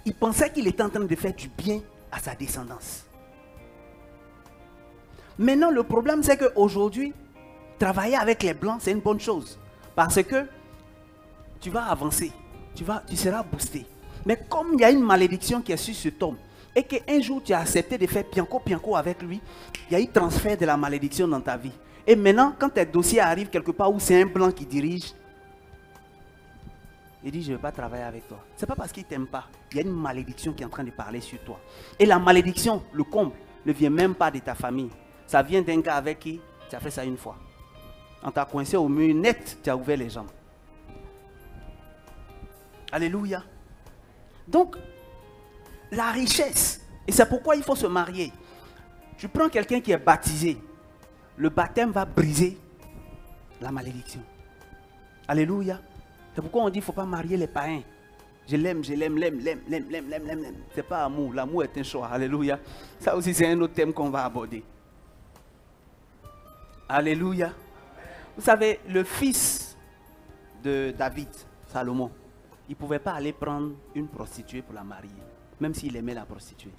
Speaker 3: il pensait qu'il était en train de faire du bien à sa descendance. Maintenant, le problème, c'est qu'aujourd'hui, Travailler avec les blancs, c'est une bonne chose. Parce que tu vas avancer. Tu seras boosté. Mais comme il y a une malédiction qui est sur cet homme, et qu'un jour tu as accepté de faire pianco avec lui, il y a eu transfert de la malédiction dans ta vie. Et maintenant, quand tes dossiers arrivent quelque part où c'est un blanc qui dirige, il dit, je ne vais pas travailler avec toi. Ce n'est pas parce qu'il ne t'aime pas. Il y a une malédiction qui est en train de parler sur toi. Et la malédiction, le comble, ne vient même pas de ta famille. Ça vient d'un gars avec qui tu as fait ça une fois. On t'a coincé au mur net, tu as ouvert les jambes. Alléluia. Donc, la richesse, et c'est pourquoi il faut se marier. Tu prends quelqu'un qui est baptisé, le baptême va briser la malédiction. Alléluia. C'est pourquoi on dit qu'il ne faut pas marier les païens. Je l'aime. C'est pas amour. L'amour est un choix. Alléluia. Ça aussi, c'est un autre thème qu'on va aborder. Alléluia. Vous savez, le fils de David, Salomon, il ne pouvait pas aller prendre une prostituée pour la marier, même s'il aimait la prostituée.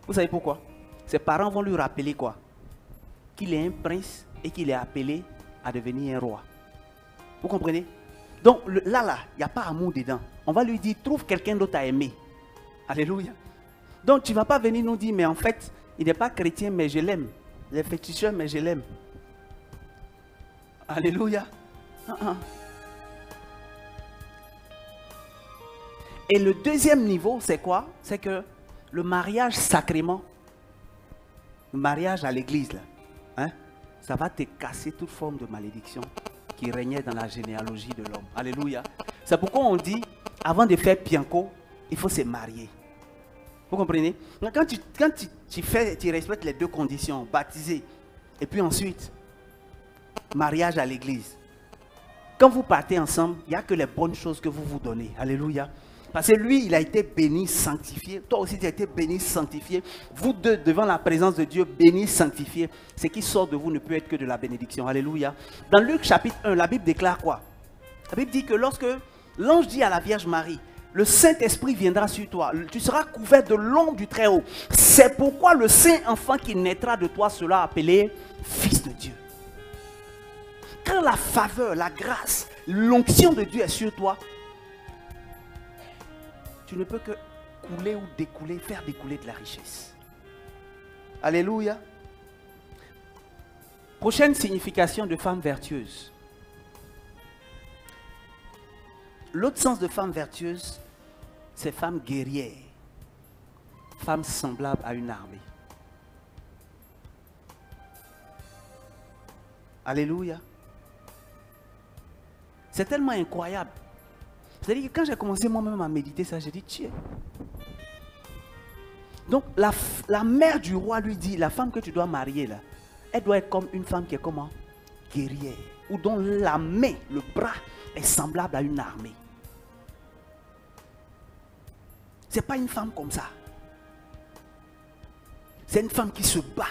Speaker 3: Vous savez pourquoi? Ses parents vont lui rappeler quoi? Qu'il est un prince et qu'il est appelé à devenir un roi. Vous comprenez? Donc là, il n'y a pas amour dedans. On va lui dire, trouve quelqu'un d'autre à aimer. Alléluia. Donc tu ne vas pas venir nous dire, mais en fait, il n'est pas chrétien, mais je l'aime. Il est féticheur, mais je l'aime. Alléluia. Et le deuxième niveau, c'est quoi? C'est que le mariage sacrément, le mariage à l'église, là, hein, ça va te casser toute forme de malédiction qui régnait dans la généalogie de l'homme. Alléluia. C'est pourquoi on dit, avant de faire pianco, il faut se marier. Vous comprenez? Donc quand tu respectes les deux conditions, baptisé, et puis ensuite, mariage à l'église. Quand vous partez ensemble, il n'y a que les bonnes choses que vous vous donnez. Alléluia. Parce que lui, il a été béni, sanctifié. Toi aussi, tu as été béni, sanctifié. Vous deux, devant la présence de Dieu, béni, sanctifié. Ce qui sort de vous ne peut être que de la bénédiction. Alléluia. Dans Luc chapitre 1, la Bible déclare quoi? La Bible dit que lorsque l'ange dit à la Vierge Marie, le Saint-Esprit viendra sur toi, tu seras couvert de l'ombre du Très-Haut. C'est pourquoi le Saint-Enfant qui naîtra de toi sera appelé Fils de Dieu. Quand la faveur, la grâce, l'onction de Dieu est sur toi, tu ne peux que couler ou découler, faire découler de la richesse. Alléluia. Prochaine signification de femme vertueuse. L'autre sens de femme vertueuse, c'est femme guerrière. Femme semblable à une armée. Alléluia. C'est tellement incroyable. C'est-à-dire que quand j'ai commencé moi-même à méditer ça, j'ai dit, tiens. Donc la mère du roi lui dit, la femme que tu dois marier là, elle doit être comme une femme qui est comment? Guerrière. Ou dont la main, le bras est semblable à une armée. Ce n'est pas une femme comme ça. C'est une femme qui se bat.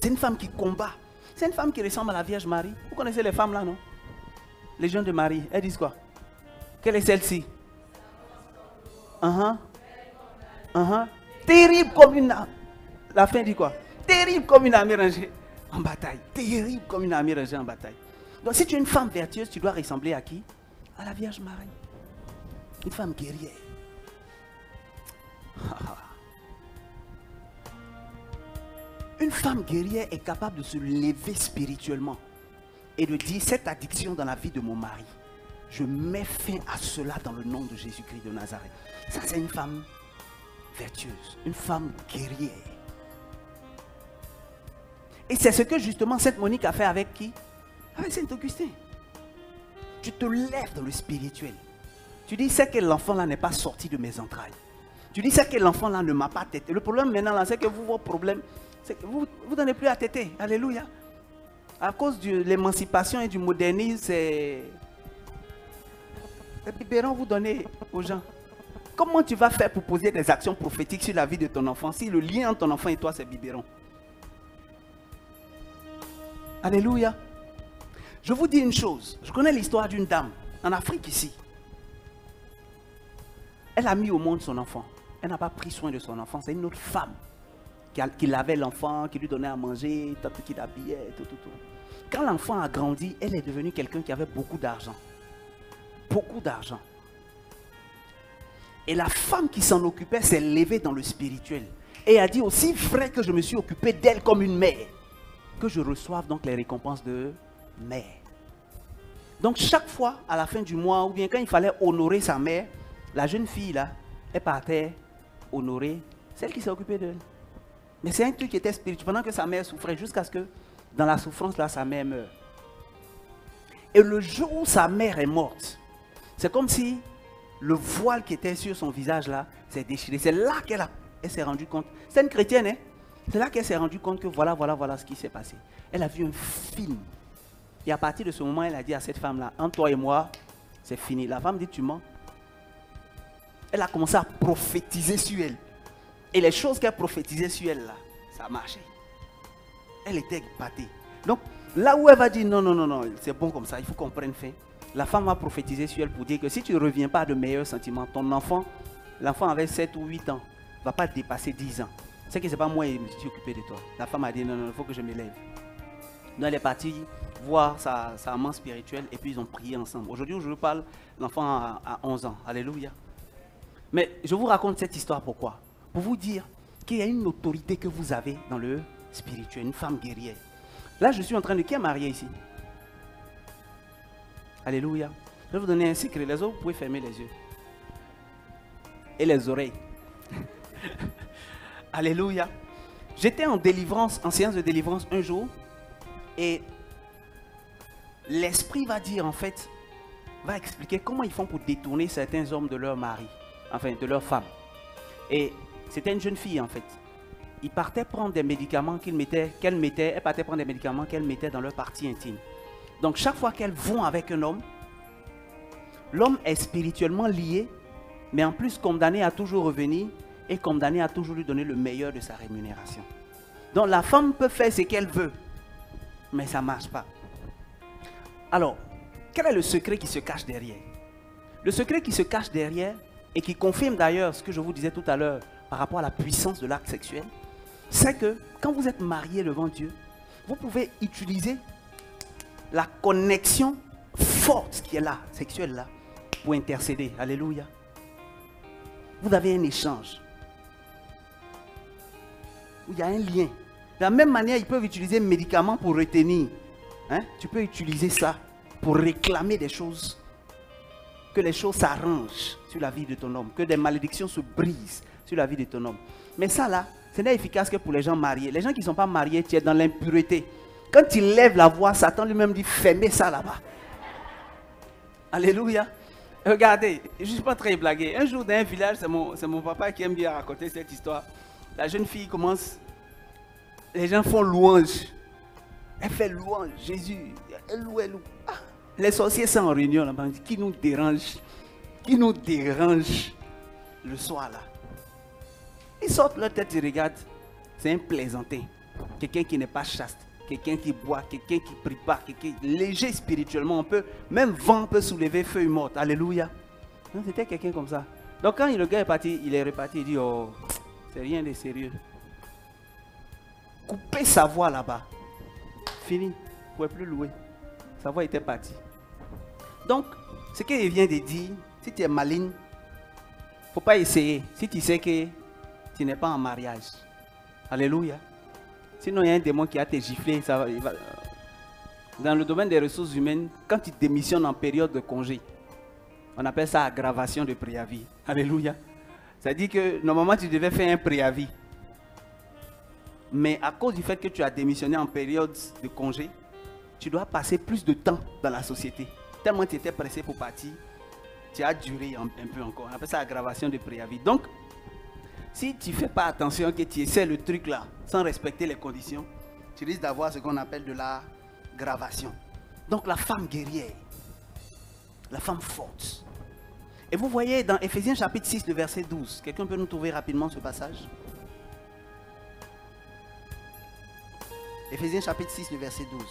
Speaker 3: C'est une femme qui combat. C'est une femme qui ressemble à la Vierge Marie. Vous connaissez les femmes là, non? Les jeunes de Marie, elles disent quoi? Quelle est celle-ci? Terrible comme une armée. La fin dit quoi? Terrible comme une armée rangée en bataille. Terrible comme une armée rangée en bataille. Donc si tu es une femme vertueuse, tu dois ressembler à qui? À la Vierge Marie. Une femme guerrière. Une femme guerrière est capable de se lever spirituellement et de dire, cette addiction dans la vie de mon mari, je mets fin à cela dans le nom de Jésus-Christ de Nazareth. Ça, c'est une femme vertueuse, une femme guerrière. Et c'est ce que justement Sainte Monique a fait avec qui? Avec Saint-Augustin. Tu te lèves dans le spirituel. Tu dis, c'est que l'enfant-là n'est pas sorti de mes entrailles. Tu dis, c'est que l'enfant-là ne m'a pas tété. Le problème maintenant, là, c'est que vous, votre problème, c'est que vous ne donnez plus à téter. Alléluia. À cause de l'émancipation et du modernisme, c'est... Les biberons vous donnez aux gens. Comment tu vas faire pour poser des actions prophétiques sur la vie de ton enfant si le lien entre ton enfant et toi, c'est biberon? Alléluia. Je vous dis une chose. Je connais l'histoire d'une dame en Afrique ici. Elle a mis au monde son enfant. Elle n'a pas pris soin de son enfant. C'est une autre femme. qui lavait l'enfant, qui lui donnait à manger, qui l'habillait, tout. Quand l'enfant a grandi, elle est devenue quelqu'un qui avait beaucoup d'argent. Beaucoup d'argent. Et la femme qui s'en occupait s'est levée dans le spirituel. Et a dit, aussi vrai que je me suis occupé d'elle comme une mère, que je reçoive donc les récompenses de mère. Donc chaque fois, à la fin du mois, ou bien quand il fallait honorer sa mère, la jeune fille là, elle partait honorer celle qui s'est occupée d'elle. Mais c'est un truc qui était spirituel, pendant que sa mère souffrait, jusqu'à ce que, dans la souffrance là, sa mère meure. Et le jour où sa mère est morte, c'est comme si le voile qui était sur son visage là s'est déchiré. C'est là qu'elle s'est rendue compte. C'est une chrétienne, hein? C'est là qu'elle s'est rendue compte que voilà ce qui s'est passé. Elle a vu un film. Et à partir de ce moment, elle a dit à cette femme-là, entre toi et moi, c'est fini. La femme dit, tu mens. Elle a commencé à prophétiser sur elle. Et les choses qu'elle prophétisait sur elle là, ça a marché. Elle était épatée. Donc, là où elle va dire, non, c'est bon comme ça, il faut qu'on prenne fin. La femme va prophétiser sur elle pour dire que si tu ne reviens pas à de meilleurs sentiments, ton enfant, l'enfant avait 7 ou 8 ans, ne va pas dépasser 10 ans. C'est que ce n'est pas moi qui me suis occupé de toi. La femme a dit, non, il faut que je m'élève. Donc elle est partie voir sa maman spirituelle et puis ils ont prié ensemble. Aujourd'hui où je vous parle, l'enfant a 11 ans. Alléluia. Mais je vous raconte cette histoire pourquoi? Pour vous dire qu'il y a une autorité que vous avez dans le spirituel, une femme guerrière. Là, je suis en train de... Qui est marié ici? Alléluia. Je vais vous donner un secret. Les autres, vous pouvez fermer les yeux. Et les oreilles. Alléluia. J'étais en délivrance, en séance de délivrance un jour. Et l'esprit va dire en fait, va expliquer comment ils font pour détourner certains hommes de leur mari. Enfin, de leur femme. Et c'était une jeune fille en fait. Ils partaient prendre des médicaments elle partait prendre des médicaments qu'elle mettait dans leur partie intime. Donc chaque fois qu'elles vont avec un homme, l'homme est spirituellement lié, mais en plus condamné à toujours revenir et condamné à toujours lui donner le meilleur de sa rémunération. Donc la femme peut faire ce qu'elle veut, mais ça ne marche pas. Alors, quel est le secret qui se cache derrière? Le secret qui se cache derrière, et qui confirme d'ailleurs ce que je vous disais tout à l'heure par rapport à la puissance de l'acte sexuel, c'est que quand vous êtes marié devant Dieu, vous pouvez utiliser la connexion forte qui est là, sexuelle là, pour intercéder. Alléluia. Vous avez un échange. Il y a un lien. De la même manière, ils peuvent utiliser un médicament pour retenir. Hein? Tu peux utiliser ça pour réclamer des choses. Que les choses s'arrangent sur la vie de ton homme. Que des malédictions se brisent sur la vie de ton homme. Mais ça là, ce n'est efficace que pour les gens mariés. Les gens qui ne sont pas mariés, tu es dans l'impureté. Quand il lève la voix, Satan lui-même dit, fermez ça là-bas. Alléluia. Regardez, je ne suis pas très blagué. Un jour dans un village, c'est mon papa qui aime bien raconter cette histoire. La jeune fille commence, les gens font louange. Elle fait louange, Jésus, elle loue. Ah, les sorciers sont en réunion là-bas, qui nous dérange le soir là. Ils sortent leur tête, ils regardent, c'est un plaisantin, quelqu'un qui n'est pas chaste. Quelqu'un qui boit, quelqu'un qui prie pas, quelqu'un léger spirituellement, même vent peut soulever feuille morte. Alléluia. C'était quelqu'un comme ça. Donc quand le gars est parti, il est reparti, il dit, oh, c'est rien de sérieux. Coupez sa voix là-bas. Fini. Vous ne pouvez plus louer. Sa voix était partie. Donc, ce qu'il vient de dire, si tu es maligne, il ne faut pas essayer. Si tu sais que tu n'es pas en mariage. Alléluia. Sinon, il y a un démon qui a te giflé. Dans le domaine des ressources humaines, quand tu démissionnes en période de congé, on appelle ça aggravation de préavis. Alléluia. C'est-à-dire que normalement, tu devais faire un préavis. Mais à cause du fait que tu as démissionné en période de congé, tu dois passer plus de temps dans la société. Tellement tu étais pressé pour partir, tu as duré un peu encore. On appelle ça aggravation de préavis. Donc, si tu ne fais pas attention, que tu essaies le truc là, sans respecter les conditions, tu risques d'avoir ce qu'on appelle de l'aggravation. Donc la femme guerrière, la femme forte. Et vous voyez dans Ephésiens chapitre 6, le verset 12, quelqu'un peut nous trouver rapidement ce passage? Ephésiens chapitre 6, le verset 12.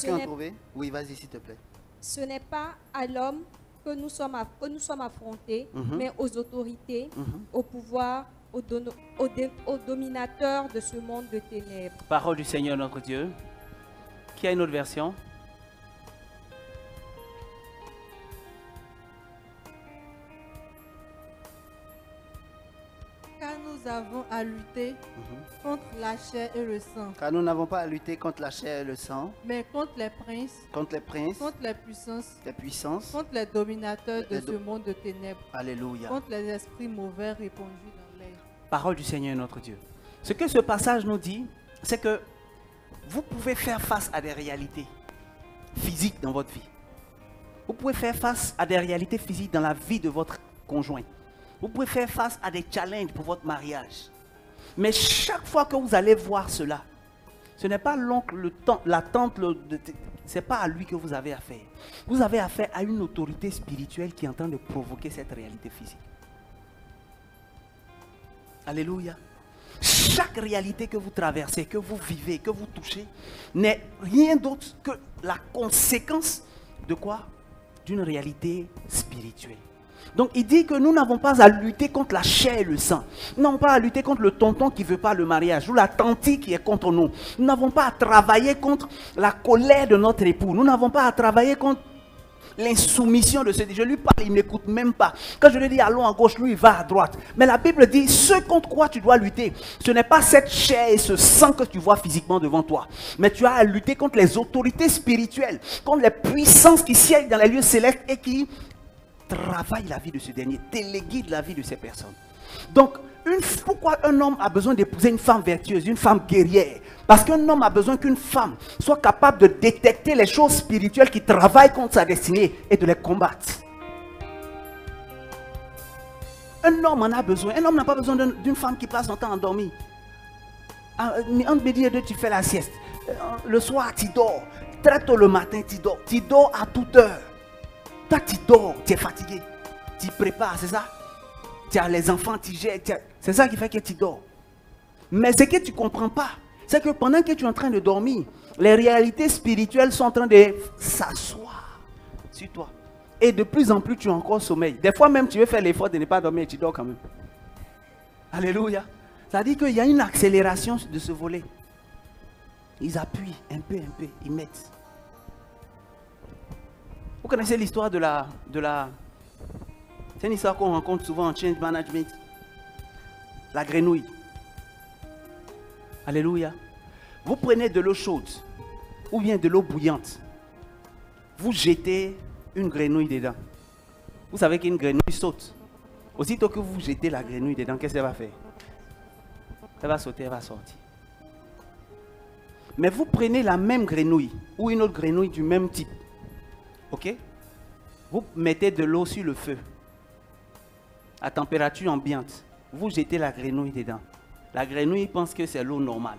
Speaker 2: Quelqu'un a trouvé? Oui, vas-y, s'il te plaît.
Speaker 6: Ce n'est pas à l'homme que nous sommes affrontés, mais aux autorités, au pouvoir, aux dominateurs de ce monde de ténèbres.
Speaker 3: Parole du Seigneur notre Dieu. Qui a une autre version?
Speaker 6: Car nous avons à lutter contre la chair et le sang,
Speaker 2: Car nous n'avons pas à lutter contre la chair et le sang,
Speaker 6: mais contre les princes,
Speaker 2: contre les princes,
Speaker 6: contre les puissances,
Speaker 2: les puissances.
Speaker 6: contre les dominateurs de ce monde de ténèbres,
Speaker 2: Alléluia.
Speaker 6: contre les esprits mauvais répandus dans l'air.
Speaker 3: Parole du Seigneur notre Dieu. Ce que ce passage nous dit, c'est que vous pouvez faire face à des réalités physiques dans votre vie. Vous pouvez faire face à des réalités physiques dans la vie de votre conjoint. Vous pouvez faire face à des challenges pour votre mariage. Mais chaque fois que vous allez voir cela, ce n'est pas l'oncle, la tante, ce n'est pas à lui que vous avez affaire. Vous avez affaire à une autorité spirituelle qui est en train de provoquer cette réalité physique. Alléluia. Chaque réalité que vous traversez, que vous vivez, que vous touchez, n'est rien d'autre que la conséquence de quoi? D'une réalité spirituelle. Donc il dit que nous n'avons pas à lutter contre la chair et le sang. Nous n'avons pas à lutter contre le tonton qui ne veut pas le mariage ou la tante qui est contre nous. Nous n'avons pas à travailler contre la colère de notre époux. Nous n'avons pas à travailler contre l'insoumission de ce. Je lui parle, il ne m'écoute même pas. Quand je lui dis allons à gauche, lui il va à droite. Mais la Bible dit, ce contre quoi tu dois lutter, ce n'est pas cette chair et ce sang que tu vois physiquement devant toi. Mais tu as à lutter contre les autorités spirituelles, contre les puissances qui siègent dans les lieux célestes et qui travaillent la vie de ce dernier, téléguident la vie de ces personnes. Donc, pourquoi un homme a besoin d'épouser une femme vertueuse, une femme guerrière? Parce qu'un homme a besoin qu'une femme soit capable de détecter les choses spirituelles qui travaillent contre sa destinée et de les combattre. Un homme en a besoin. Un homme n'a pas besoin d'une femme qui passe son temps endormie. Entre midi et deux, tu fais la sieste. Le soir, tu dors. Très tôt le matin, tu dors. Tu dors à toute heure. Toi, tu dors, tu es fatigué. Tu prépares, c'est ça? Tu as les enfants, tu gères. C'est ça qui fait que tu dors. Mais ce que tu ne comprends pas, c'est que pendant que tu es en train de dormir, les réalités spirituelles sont en train de s'asseoir sur toi. Et de plus en plus, tu as encore sommeil. Des fois même, tu veux faire l'effort de ne pas dormir et tu dors quand même. Alléluia. Ça dit qu'il y a une accélération de ce volet. Ils appuient un peu, ils mettent. Vous connaissez l'histoire de la... C'est une histoire qu'on rencontre souvent en change management. La grenouille. Alléluia. Vous prenez de l'eau chaude ou bien de l'eau bouillante. Vous jetez une grenouille dedans. Vous savez qu'une grenouille saute. Aussitôt que vous jetez la grenouille dedans, qu'est-ce qu'elle va faire? Elle va sauter, elle va sortir. Mais vous prenez la même grenouille ou une autre grenouille du même type. Ok? Vous mettez de l'eau sur le feu. À température ambiante. Vous jetez la grenouille dedans. La grenouille pense que c'est l'eau normale.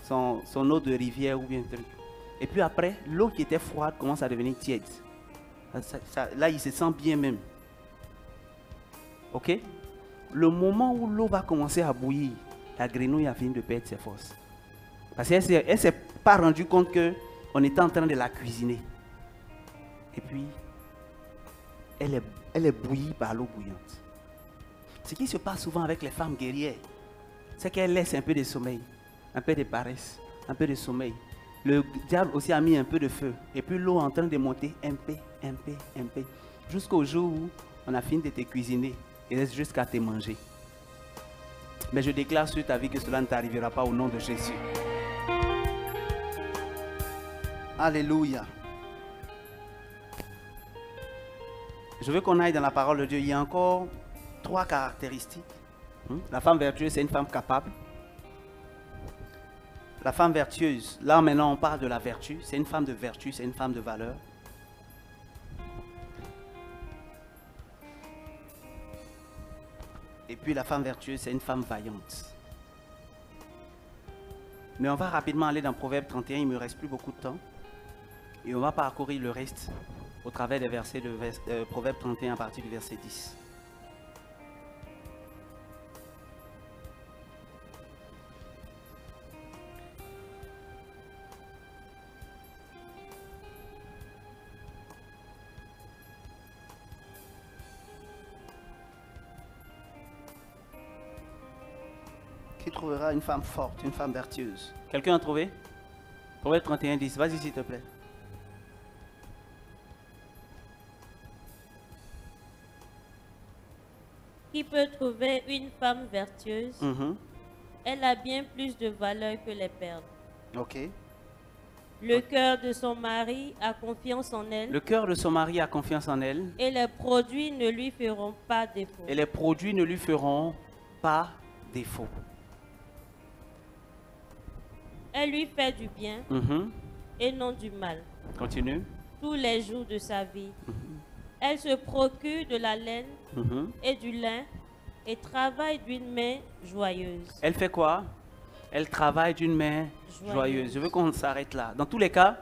Speaker 3: Son eau de rivière ou bien un truc. Et puis après, l'eau qui était froide commence à devenir tiède. Là, il se sent bien même. Ok? Le moment où l'eau va commencer à bouillir, la grenouille a fini de perdre ses forces. Parce qu'elle ne s'est pas rendue compte qu'on était en train de la cuisiner. Et puis, elle est bouillie par l'eau bouillante. Ce qui se passe souvent avec les femmes guerrières, c'est qu'elles laissent un peu de sommeil, un peu de paresse, un peu de sommeil. Le diable aussi a mis un peu de feu. Et puis l'eau est en train de monter un peu. Jusqu'au jour où on a fini de te cuisiner. Il reste jusqu'à te manger. Mais je déclare sur ta vie que cela ne t'arrivera pas au nom de Jésus.
Speaker 2: Alléluia.
Speaker 3: Je veux qu'on aille dans la parole de Dieu. Il y a encore 3 caractéristiques. La femme vertueuse, c'est une femme capable. La femme vertueuse, là maintenant on parle de la vertu. C'est une femme de vertu, c'est une femme de valeur. Et puis la femme vertueuse, c'est une femme vaillante. Mais on va rapidement aller dans Proverbe 31, il ne me reste plus beaucoup de temps. Et on va parcourir le reste au travers des versets de Proverbe 31 à partir du verset 10. Qui trouvera une femme forte, une femme vertueuse? Quelqu'un a trouvé? Proverbe 31, 10. Vas-y, s'il te plaît.
Speaker 5: Qui peut trouver une femme vertueuse? Elle a bien plus de valeur que les perles.
Speaker 3: Ok.
Speaker 5: Le cœur de son mari a confiance en elle.
Speaker 3: Le cœur de son mari a confiance en elle.
Speaker 5: Et les produits ne lui feront pas défaut.
Speaker 3: Et les produits ne lui feront pas défaut.
Speaker 5: Elle lui fait du bien et non du mal.
Speaker 3: Continue.
Speaker 5: Tous les jours de sa vie. Elle se procure de la laine et du lin et travaille d'une main joyeuse.
Speaker 3: Elle fait quoi? Elle travaille d'une main joyeuse. Je veux qu'on s'arrête là. Dans tous les cas,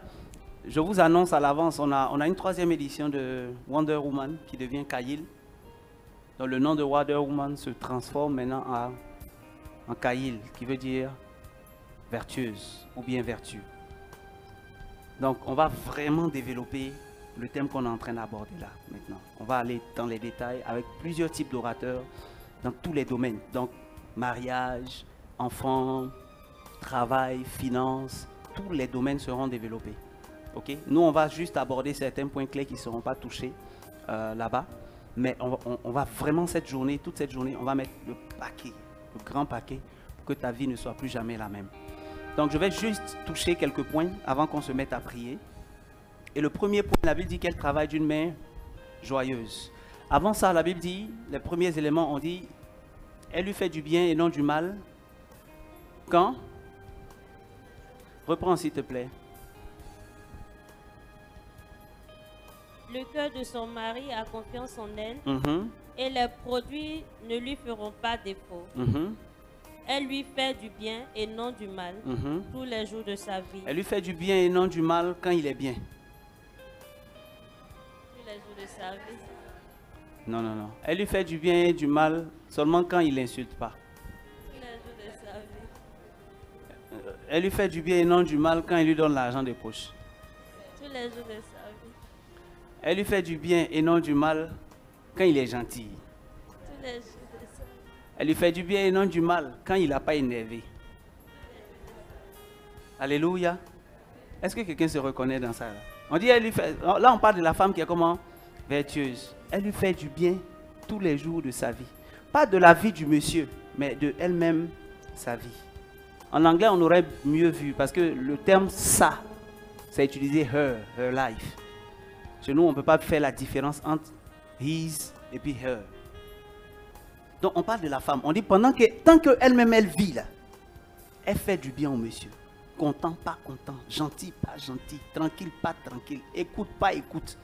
Speaker 3: je vous annonce à l'avance, on a une 3e édition de Wonder Woman qui devient Kaïl. Donc le nom de Wonder Woman se transforme maintenant en Kaïl, qui veut dire vertueuse ou bien vertu. Donc on va vraiment développer le thème qu'on est en train d'aborder là maintenant. On va aller dans les détails avec plusieurs types d'orateurs dans tous les domaines. Donc mariage, enfants, travail, finances, tous les domaines seront développés. Ok? Nous, on va juste aborder certains points clés qui ne seront pas touchés là-bas. Mais on va vraiment toute cette journée, on va mettre le paquet, le grand paquet, pour que ta vie ne soit plus jamais la même. Donc, je vais juste toucher quelques points avant qu'on se mette à prier. Et le premier point, la Bible dit qu'elle travaille d'une main joyeuse. Avant ça, la Bible dit, les premiers éléments, on dit, elle lui fait du bien et non du mal. Quand? Reprends s'il te plaît.
Speaker 5: Le cœur de son mari a confiance en elle et les produits ne lui feront pas défaut. Elle lui fait du bien et non du mal tous les jours de sa vie.
Speaker 3: Elle lui fait du bien et non du mal quand il est bien.
Speaker 5: Tous les jours de sa vie.
Speaker 3: Non, non, non. Elle lui fait du bien et du mal seulement quand il l'insulte pas.
Speaker 5: Tous les jours de sa vie.
Speaker 3: Elle lui fait du bien et non du mal quand il lui donne l'argent de poche.
Speaker 5: Tous les jours de sa vie.
Speaker 3: Elle lui fait du bien et non du mal quand il est gentil.
Speaker 5: Tous les jours de sa vie.
Speaker 3: Elle lui fait du bien et non du mal quand il n'a pas énervé. Alléluia. Est-ce que quelqu'un se reconnaît dans ça là? On dit, elle lui fait, là on parle de la femme qui est comment? Vertueuse. Elle lui fait du bien tous les jours de sa vie. Pas de la vie du monsieur, mais de elle-même sa vie. En anglais, on aurait mieux vu parce que le terme ça, c'est utilisé her life. Chez nous, on ne peut pas faire la différence entre his et puis her. Donc, on parle de la femme. On dit tant qu'elle-même, elle vit là, elle fait du bien au monsieur. Content, pas content. Gentil, pas gentil. Tranquille, pas tranquille. Écoute, pas écoute.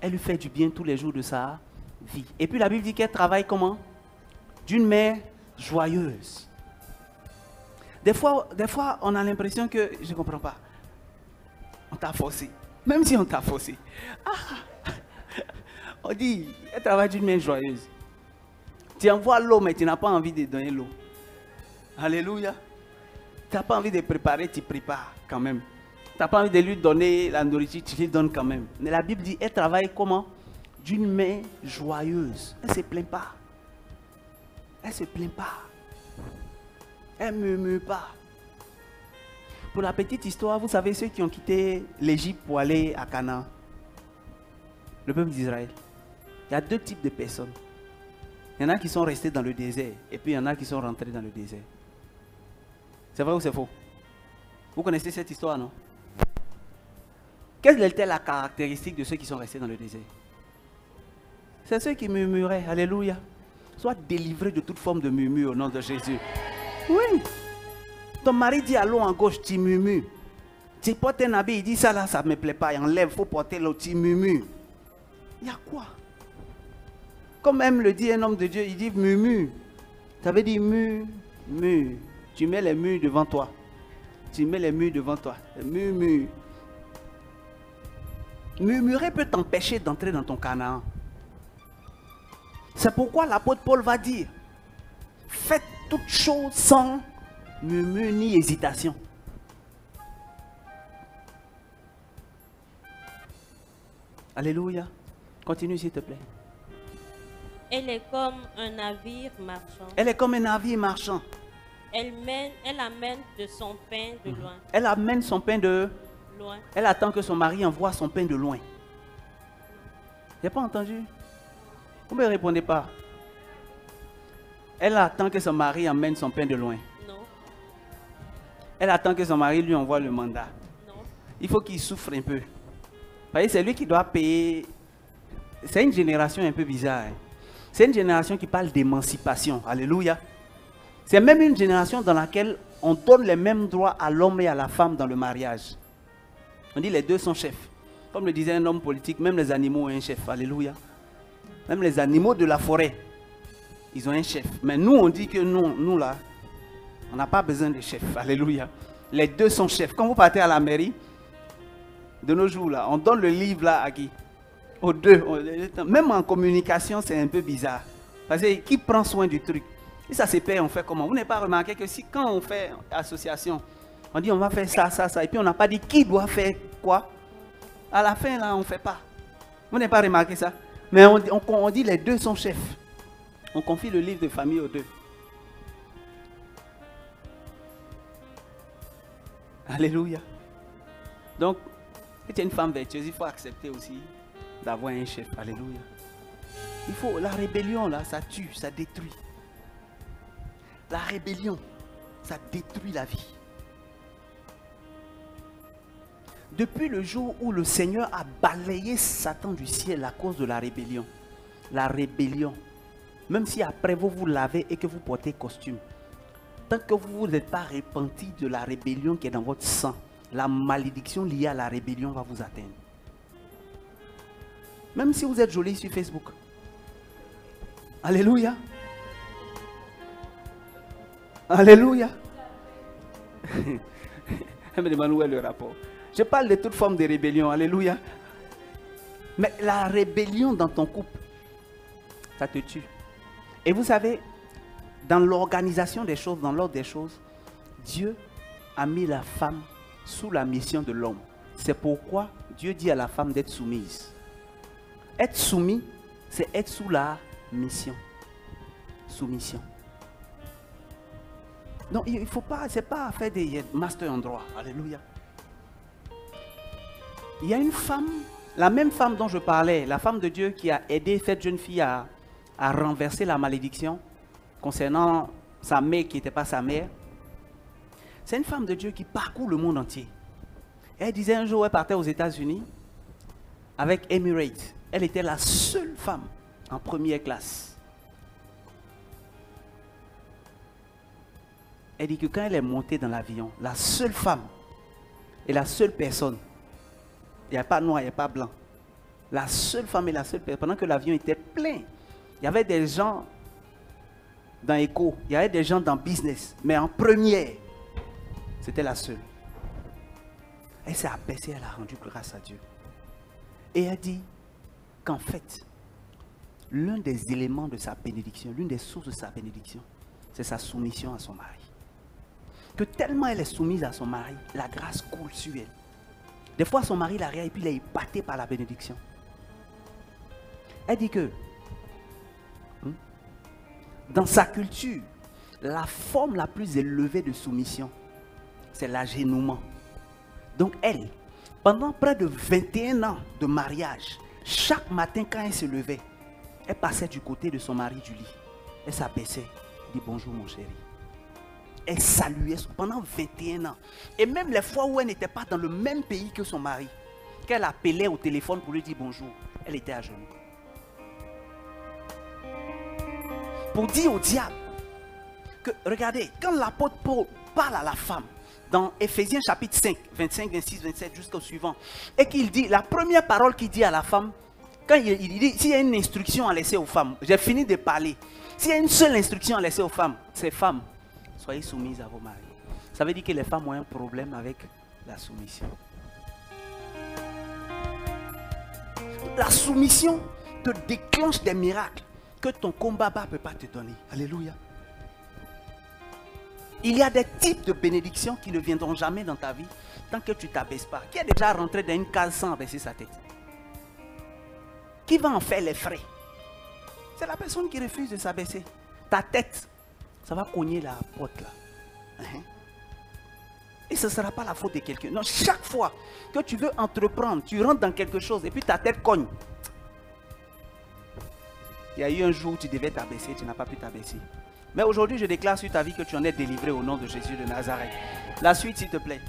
Speaker 3: Elle lui fait du bien tous les jours de sa vie. Et puis, la Bible dit qu'elle travaille comment? D'une main joyeuse. Des fois, on a l'impression que, je ne comprends pas, on t'a forcé. Même si on t'a forcé. On dit, elle travaille d'une main joyeuse. Tu envoies l'eau, mais tu n'as pas envie de donner l'eau. Alléluia. Tu n'as pas envie de préparer, tu prépares quand même. Tu n'as pas envie de lui donner la nourriture, tu lui donnes quand même. Mais la Bible dit, elle travaille comment? D'une main joyeuse. Elle ne se plaint pas. Elle ne se plaint pas. Elle ne murmure pas. Pour la petite histoire, vous savez ceux qui ont quitté l'Égypte pour aller à Canaan, le peuple d'Israël. Il y a deux types de personnes. Il y en a qui sont restés dans le désert et puis il y en a qui sont rentrés dans le désert. C'est vrai ou c'est faux? Vous connaissez cette histoire, non? Quelle était la caractéristique de ceux qui sont restés dans le désert? C'est ceux qui murmuraient. Alléluia. Sois délivré de toute forme de murmure au nom de Jésus. Oui. Ton mari dit à l'eau en gauche, tu murmures. Tu portes un habit, il dit ça là, ça ne me plaît pas, il enlève, il faut porter l'autre, tu murmures. Il y a quoi? Comme même le dit un homme de Dieu, il dit murmure. Ça veut dire murmure. Tu mets les murs devant toi. Tu mets les murs devant toi. Murmure. Murmurer peut t'empêcher d'entrer dans ton Canaan. C'est pourquoi l'apôtre Paul va dire, faites toutes choses sans murmure ni hésitation. Alléluia. Continue s'il te plaît.
Speaker 5: Elle est comme un navire marchand.
Speaker 3: Elle est comme un navire marchand.
Speaker 5: Elle amène de son pain de loin.
Speaker 3: Elle amène son pain de
Speaker 5: loin.
Speaker 3: Elle attend que son mari envoie son pain de loin. Vous n'avez pas entendu? Pourquoi ne répondez pas? Elle attend que son mari amène son pain de loin.
Speaker 5: Non.
Speaker 3: Elle attend que son mari lui envoie le mandat.
Speaker 5: Non.
Speaker 3: Il faut qu'il souffre un peu. Vous voyez, c'est lui qui doit payer. C'est une génération un peu bizarre. Hein? C'est une génération qui parle d'émancipation. Alléluia. C'est même une génération dans laquelle on donne les mêmes droits à l'homme et à la femme dans le mariage. On dit les deux sont chefs. Comme le disait un homme politique, même les animaux ont un chef. Alléluia. Même les animaux de la forêt, ils ont un chef. Mais nous, on dit que nous là, on n'a pas besoin de chef. Alléluia. Les deux sont chefs. Quand vous partez à la mairie, de nos jours là, on donne le livre là à qui? Aux deux. Même en communication, c'est un peu bizarre. Parce que qui prend soin du truc? Si ça se perd, on fait comment? Vous n'avez pas remarqué que si quand on fait association, on dit on va faire ça, ça, ça, et puis on n'a pas dit qui doit faire quoi? À la fin là, on ne fait pas. Vous n'avez pas remarqué ça? Mais on dit les deux sont chefs. On confie le livre de famille aux deux. Alléluia. Donc, si tu es une femme vertueuse, il faut accepter aussi d'avoir un chef. Alléluia. Il faut, la rébellion là, ça tue, ça détruit. La rébellion, ça détruit la vie. Depuis le jour où le Seigneur a balayé Satan du ciel à cause de la rébellion, même si après vous vous lavez et que vous portez costume, tant que vous n'êtes pas repenti de la rébellion qui est dans votre sang, la malédiction liée à la rébellion va vous atteindre. Même si vous êtes joli sur Facebook. Alléluia. Alléluia. Elle me demande où est le rapport. Je parle de toute forme de rébellion. Alléluia. Mais la rébellion dans ton couple, ça te tue. Et vous savez, dans l'organisation des choses, dans l'ordre des choses, Dieu a mis la femme sous la mission de l'homme. C'est pourquoi Dieu dit à la femme d'être soumise. Être soumis, c'est être sous la mission. Soumission. Donc il ne faut pas, c'est pas faire des masters en droit. Alléluia. Il y a une femme, la même femme dont je parlais, la femme de Dieu qui a aidé cette jeune fille à renverser la malédiction concernant sa mère qui n'était pas sa mère. C'est une femme de Dieu qui parcourt le monde entier. Elle disait un jour, elle partait aux États-Unis avec Emirates. Elle était la seule femme en première classe. Elle dit que quand elle est montée dans l'avion, la seule femme et la seule personne, il n'y a pas noir, il n'y a pas blanc. La seule femme et la seule personne, pendant que l'avion était plein, il y avait des gens dans Eco, il y avait des gens dans Business, mais en première, c'était la seule. Elle s'est abaissée, elle a rendu grâce à Dieu. Et elle dit qu'en fait, l'un des éléments de sa bénédiction, l'une des sources de sa bénédiction, c'est sa soumission à son mari. Que tellement elle est soumise à son mari, la grâce coule sur elle. Des fois, son mari l'arrière et puis il est épaté par la bénédiction. Elle dit que dans sa culture, la forme la plus élevée de soumission, c'est l'agenouement. Donc elle, pendant près de 21 ans de mariage, chaque matin quand elle se levait, elle passait du côté de son mari du lit. Elle s'abaissait, dit bonjour mon chéri. Elle saluait pendant 21 ans. Et même les fois où elle n'était pas dans le même pays que son mari, qu'elle appelait au téléphone pour lui dire bonjour, elle était à genoux. Pour dire au diable que, regardez, quand l'apôtre Paul parle à la femme, dans Éphésiens chapitre 5, 25, 26, 27 jusqu'au suivant, et qu'il dit, la première parole qu'il dit à la femme, quand il dit, s'il y a une instruction à laisser aux femmes, j'ai fini de parler, s'il y a une seule instruction à laisser aux femmes, c'est femmes, soyez soumises à vos maris. Ça veut dire que les femmes ont un problème avec la soumission. La soumission te déclenche des miracles que ton combat ne peut pas te donner. Alléluia. Il y a des types de bénédictions qui ne viendront jamais dans ta vie tant que tu ne t'abaisses pas. Qui est déjà rentré dans une case sans abaisser sa tête? Qui va en faire les frais? C'est la personne qui refuse de s'abaisser. Ta tête, ça va cogner la porte là. Et ce ne sera pas la faute de quelqu'un. Non, chaque fois que tu veux entreprendre, tu rentres dans quelque chose et puis ta tête cogne. Il y a eu un jour où tu devais t'abaisser, tu n'as pas pu t'abaisser. Mais aujourd'hui, je déclare sur ta vie que tu en es délivré au nom de Jésus de Nazareth. La suite, s'il te plaît.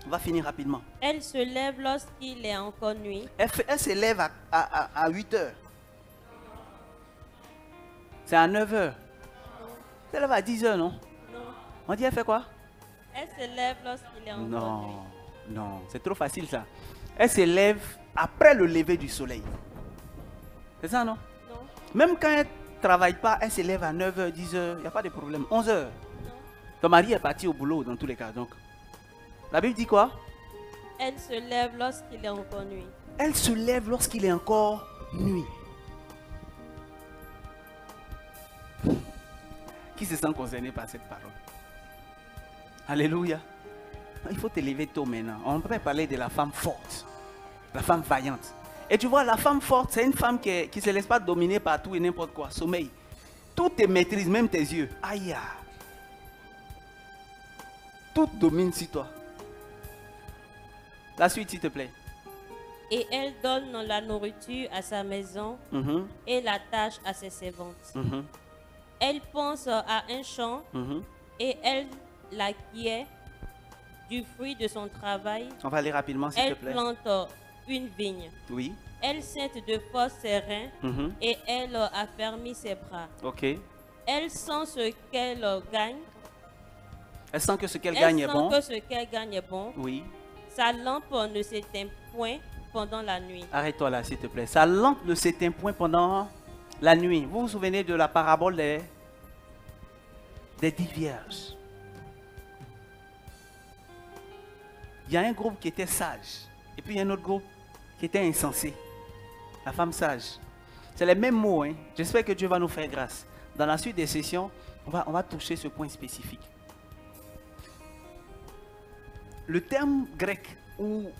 Speaker 3: On va finir rapidement.
Speaker 5: Elle se lève lorsqu'il est encore nuit.
Speaker 3: Elle se lève à 8 heures. C'est à 9 heures. Elle se lève à 10 heures, non?
Speaker 5: Non.
Speaker 3: On dit, elle fait quoi?
Speaker 5: Elle se lève lorsqu'il est encore nuit.
Speaker 3: Non, c'est trop facile ça. Elle se lève après le lever du soleil. C'est ça, non?
Speaker 5: Non.
Speaker 3: Même quand elle ne travaille pas, elle se lève à 9 h, 10 h, il n'y a pas de problème. 11 h.
Speaker 5: Non.
Speaker 3: Ton mari est parti au boulot dans tous les cas. Donc, la Bible dit quoi?
Speaker 5: Elle se lève lorsqu'il est encore nuit.
Speaker 3: Elle se lève lorsqu'il est encore nuit. Qui se sent concerné par cette parole? Alléluia. Il faut te lever tôt maintenant. On peut parler de la femme forte, la femme vaillante. Et tu vois, la femme forte, c'est une femme qui ne se laisse pas dominer par tout et n'importe quoi. Sommeil. Tout te maîtrise, même tes yeux. Aïe. Tout domine sur toi. La suite, s'il te plaît.
Speaker 5: Et elle donne la nourriture à sa maison et la tâche à ses servantes. Elle pense à un champ et elle l'acquiert du fruit de son travail.
Speaker 3: On va aller rapidement, s'il te plaît.
Speaker 5: Elle plante une vigne.
Speaker 3: Oui.
Speaker 5: Elle scinde de force ses reins et elle affermit ses bras.
Speaker 3: Ok.
Speaker 5: Elle sent ce qu'elle gagne.
Speaker 3: Elle sent que ce qu'elle gagne est bon.
Speaker 5: Elle sent que ce qu'elle gagne est bon.
Speaker 3: Oui.
Speaker 5: Sa lampe ne s'éteint point pendant la nuit.
Speaker 3: Arrête-toi là, s'il te plaît. Sa lampe ne s'éteint point pendant la nuit. Vous vous souvenez de la parabole des 10 vierges? Il y a un groupe qui était sage. Et puis il y a un autre groupe qui était insensé. La femme sage. C'est les mêmes mots. Hein? J'espère que Dieu va nous faire grâce. Dans la suite des sessions, on va toucher ce point spécifique. Le terme grec ou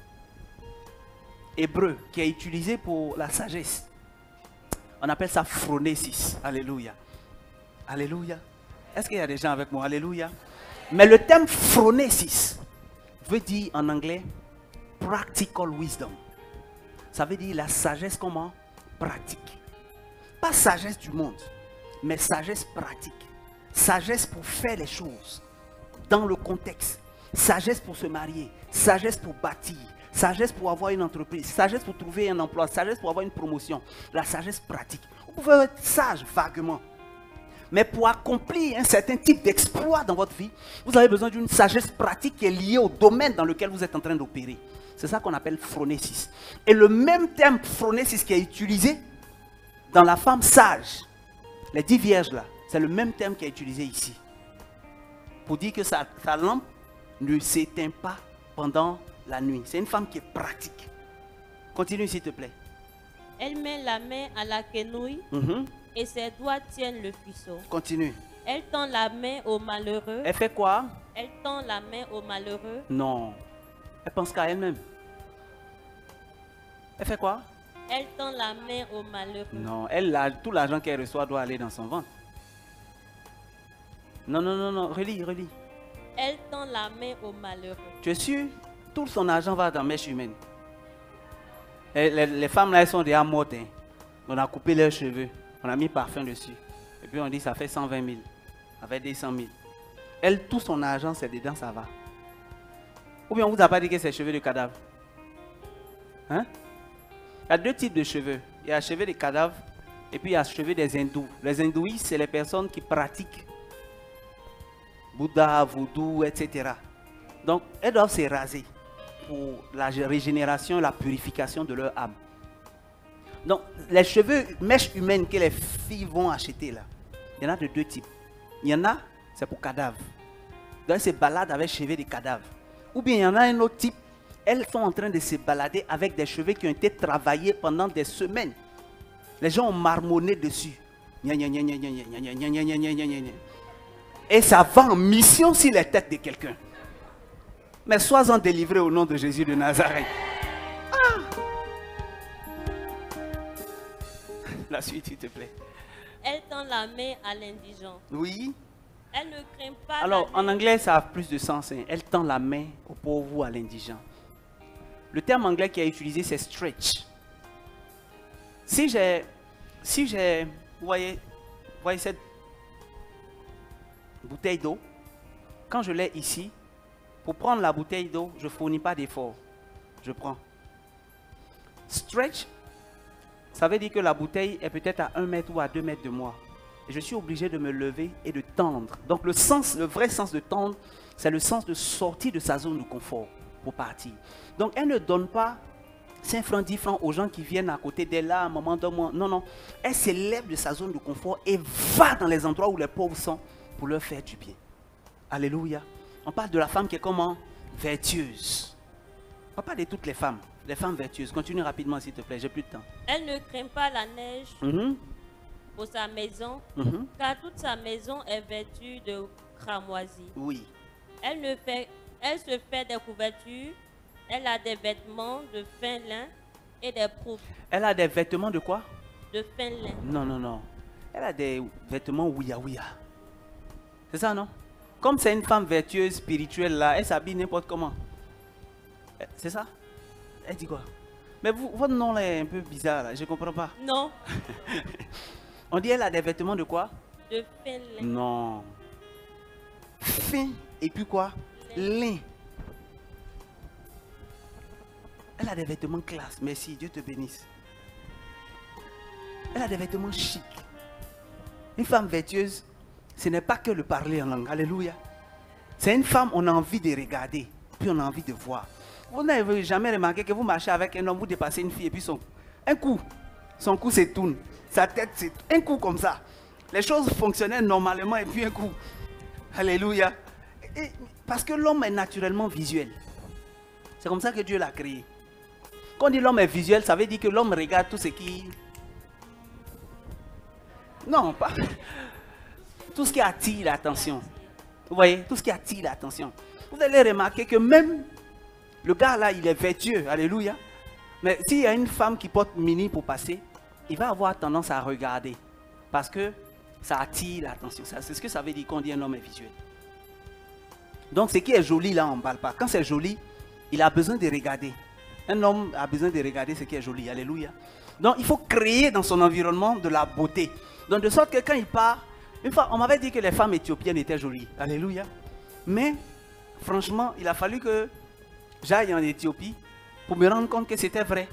Speaker 3: hébreu qui est utilisé pour la sagesse, on appelle ça phronésis. Alléluia. Alléluia. Est-ce qu'il y a des gens avec moi? Alléluia. Mais le terme phronésis veut dire en anglais practical wisdom. Ça veut dire la sagesse comment? Pratique. Pas sagesse du monde, mais sagesse pratique. Sagesse pour faire les choses dans le contexte. Sagesse pour se marier, sagesse pour bâtir, sagesse pour avoir une entreprise, sagesse pour trouver un emploi, sagesse pour avoir une promotion. La sagesse pratique. Vous pouvez être sage vaguement. Mais pour accomplir un certain type d'exploit dans votre vie, vous avez besoin d'une sagesse pratique qui est liée au domaine dans lequel vous êtes en train d'opérer. C'est ça qu'on appelle phronésis. Et le même terme phronésis qui est utilisé dans la femme sage, les 10 vierges là, c'est le même terme qui est utilisé ici. Pour dire que sa lampe ne s'éteint pas pendant la nuit. C'est une femme qui est pratique. Continue s'il te plaît.
Speaker 5: Elle met la main à la quenouille et ses doigts tiennent le fuseau.
Speaker 3: Continue.
Speaker 5: Elle tend la main au malheureux.
Speaker 3: Elle fait quoi?
Speaker 5: Elle tend la main au malheureux.
Speaker 3: Non. Elle pense qu'à elle-même. Elle fait quoi?
Speaker 5: Elle tend la main au malheureux.
Speaker 3: Non. Elle, tout l'argent qu'elle reçoit doit aller dans son ventre. Non, non, non, non. Relis, relis.
Speaker 5: Elle tend la main au malheureux.
Speaker 3: Tu es sûr? Tout son argent va dans mèche humaine. Les femmes là, elles sont déjà mortes. Hein. On a coupé leurs cheveux. On a mis parfum dessus. Et puis on dit ça fait 120 000. Ça fait 200 000. Elle, tout son argent, c'est dedans, ça va. Ou bien on vous a pas dit que c'est cheveux de cadavre? Hein? Il y a deux types de cheveux. Il y a cheveux de cadavre et puis il y a cheveux des hindous. Les hindouistes, c'est les personnes qui pratiquent Bouddha, Voodoo, etc. Donc, elles doivent se raser pour la régénération et la purification de leur âme. Donc, les cheveux mèches humaines que les filles vont acheter là, il y en a de deux types. Il y en a, c'est pour cadavres. Donc, elles se baladent avec cheveux de cadavres. Ou bien il y en a un autre type, elles sont en train de se balader avec des cheveux qui ont été travaillés pendant des semaines. Les gens ont marmonné dessus. Et ça va en mission sur les têtes de quelqu'un. Mais sois-en délivré au nom de Jésus de Nazareth. Ah. La suite, s'il te plaît.
Speaker 5: Elle tend la main à l'indigent.
Speaker 3: Oui.
Speaker 5: Elle ne craint pas.
Speaker 3: Alors, en anglais, ça a plus de sens. Hein. Elle tend la main au pauvre ou à l'indigent. Le terme anglais qui a utilisé, c'est stretch. Si j'ai, vous voyez cette bouteille d'eau, quand je l'ai ici, pour prendre la bouteille d'eau, je ne fournis pas d'effort. Je prends. Stretch, ça veut dire que la bouteille est peut-être à 1 mètre ou à 2 mètres de moi. Et je suis obligé de me lever et de tendre. Donc le vrai sens de tendre, c'est le sens de sortir de sa zone de confort pour partir. Donc elle ne donne pas 5 francs, 10 francs aux gens qui viennent à côté d'elle là, maman, donne-moi. Non, non. Elle s'élève de sa zone de confort et va dans les endroits où les pauvres sont pour leur faire du bien. Alléluia. On parle de la femme qui est comment? Vertueuse. On parle de toutes les femmes vertueuses. Continue rapidement s'il te plaît, j'ai plus de temps.
Speaker 5: Elle ne craint pas la neige pour sa maison, car toute sa maison est vêtue de cramoisie.
Speaker 3: Oui.
Speaker 5: Elle se fait des couvertures, elle a des vêtements de fin lin et des proupes.
Speaker 3: Elle a des vêtements de quoi?
Speaker 5: De fin lin.
Speaker 3: Non, non, non. Elle a des vêtements ouïa ouïa. C'est ça, non? Comme c'est une femme vertueuse, spirituelle, là, elle s'habille n'importe comment. C'est ça? Elle dit quoi? Mais votre nom là est un peu bizarre, là. Je ne comprends pas.
Speaker 5: Non.
Speaker 3: On dit elle a des vêtements de quoi?
Speaker 5: De fin lin.
Speaker 3: Non. Fin et puis quoi? Lin. Elle a des vêtements classe. Merci, Dieu te bénisse. Elle a des vêtements chics. Une femme vertueuse, ce n'est pas que le parler en langue. Alléluia. C'est une femme, on a envie de regarder, puis on a envie de voir. Vous n'avez jamais remarqué que vous marchez avec un homme, vous dépassez une fille, et puis son cou se tourne, sa tête se tourne, un coup comme ça. Les choses fonctionnaient normalement, et puis un coup. Alléluia. Parce que l'homme est naturellement visuel. C'est comme ça que Dieu l'a créé. Quand on dit l'homme est visuel, ça veut dire que l'homme regarde tout ce qui... Non, pas... Tout ce qui attire l'attention. Vous voyez, tout ce qui attire l'attention. Vous allez remarquer que même le gars là, il est vertueux. Alléluia. Mais s'il y a une femme qui porte mini pour passer, il va avoir tendance à regarder. Parce que ça attire l'attention. C'est ce que ça veut dire quand on dit un homme est visuel. Donc ce qui est joli là, on ne parle pas. Quand c'est joli, il a besoin de regarder. Un homme a besoin de regarder ce qui est joli. Alléluia. Donc il faut créer dans son environnement de la beauté. Donc de sorte que quand il part, une fois, on m'avait dit que les femmes éthiopiennes étaient jolies. Alléluia. Mais, franchement, il a fallu que j'aille en Éthiopie pour me rendre compte que c'était vrai.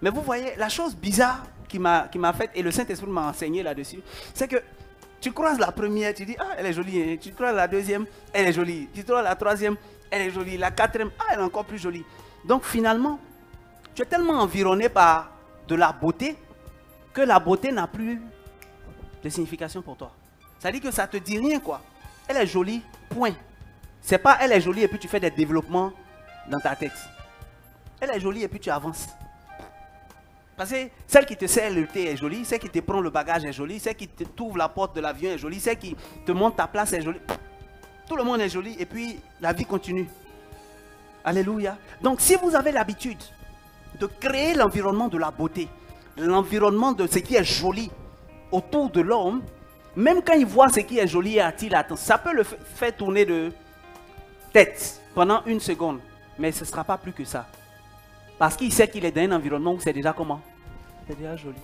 Speaker 3: Mais vous voyez, la chose bizarre qui m'a faite, et le Saint-Esprit m'a enseigné là-dessus, c'est que tu croises la première, tu dis, ah, elle est jolie. Hein. Tu croises la deuxième, elle est jolie. Tu croises la troisième, elle est jolie. La quatrième, ah, elle est encore plus jolie. Donc, finalement, tu es tellement environné par de la beauté que la beauté n'a plus de signification pour toi. Ça dit que ça te dit rien, quoi. Elle est jolie, point. C'est pas elle est jolie et puis tu fais des développements dans ta tête. Elle est jolie et puis tu avances. Parce que celle qui te sert le thé est jolie, celle qui te prend le bagage est jolie, celle qui t'ouvre la porte de l'avion est jolie, celle qui te monte ta place est jolie. Tout le monde est joli et puis la vie continue. Alléluia. Donc si vous avez l'habitude de créer l'environnement de la beauté, l'environnement de ce qui est joli autour de l'homme, même quand il voit ce qui est joli et attire l'attention, ça peut le faire tourner de tête pendant 1 seconde, mais ce ne sera pas plus que ça. Parce qu'il sait qu'il est dans un environnement où c'est déjà comment? C'est déjà joli.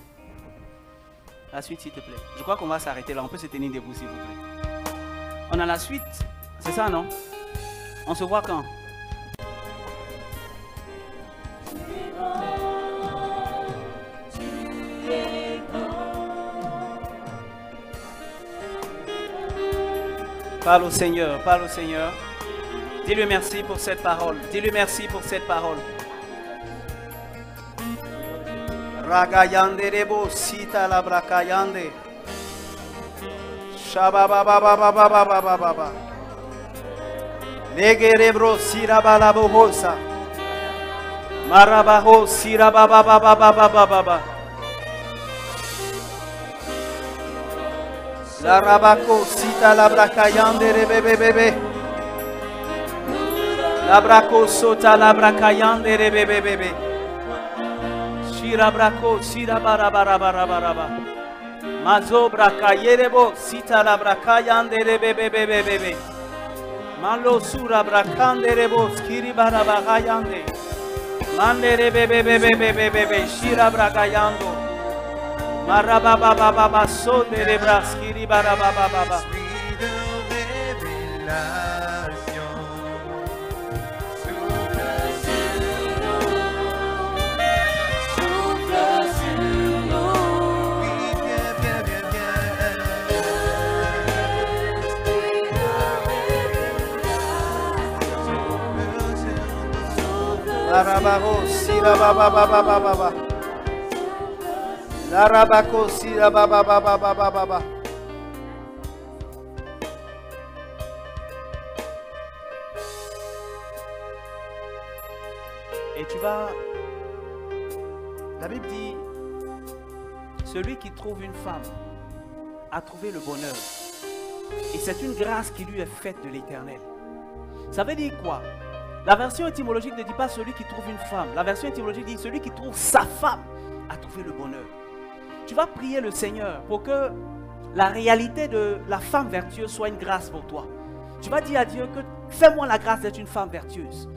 Speaker 3: La suite, s'il te plaît. Je crois qu'on va s'arrêter là. On peut se tenir debout, s'il vous plaît. On a la suite. C'est ça, non? On se voit quand? Parle au Seigneur, parle au Seigneur. Dis-lui merci pour cette parole. Dis-lui merci pour cette parole. Ragayande rebo sita la brakayande. Shabababababababababa. Legerebro sirabalabohosa. Marabaho sirabababababababa. Zarabako sita la brakayande rebebebebe. La brako sota la brakayande rebebebebe. Shirabrako shirabarabarabarabaraba. Mazobra kayerebo sita la brakayande bebe. Malo sura brakanderebo skiri barabagayande. Mandere bebe shira bragayando. Marababa baba sondere braskiri barababa baba. Larabako sira baba baba baba. Larabako sira baba baba baba baba. Et tu vas... La Bible dit, celui qui trouve une femme a trouvé le bonheur. Et c'est une grâce qui lui est faite de l'Éternel. Ça veut dire quoi? La version étymologique ne dit pas celui qui trouve une femme. La version étymologique dit celui qui trouve sa femme a trouvé le bonheur. Tu vas prier le Seigneur pour que la réalité de la femme vertueuse soit une grâce pour toi. Tu vas dire à Dieu que fais-moi la grâce d'être une femme vertueuse.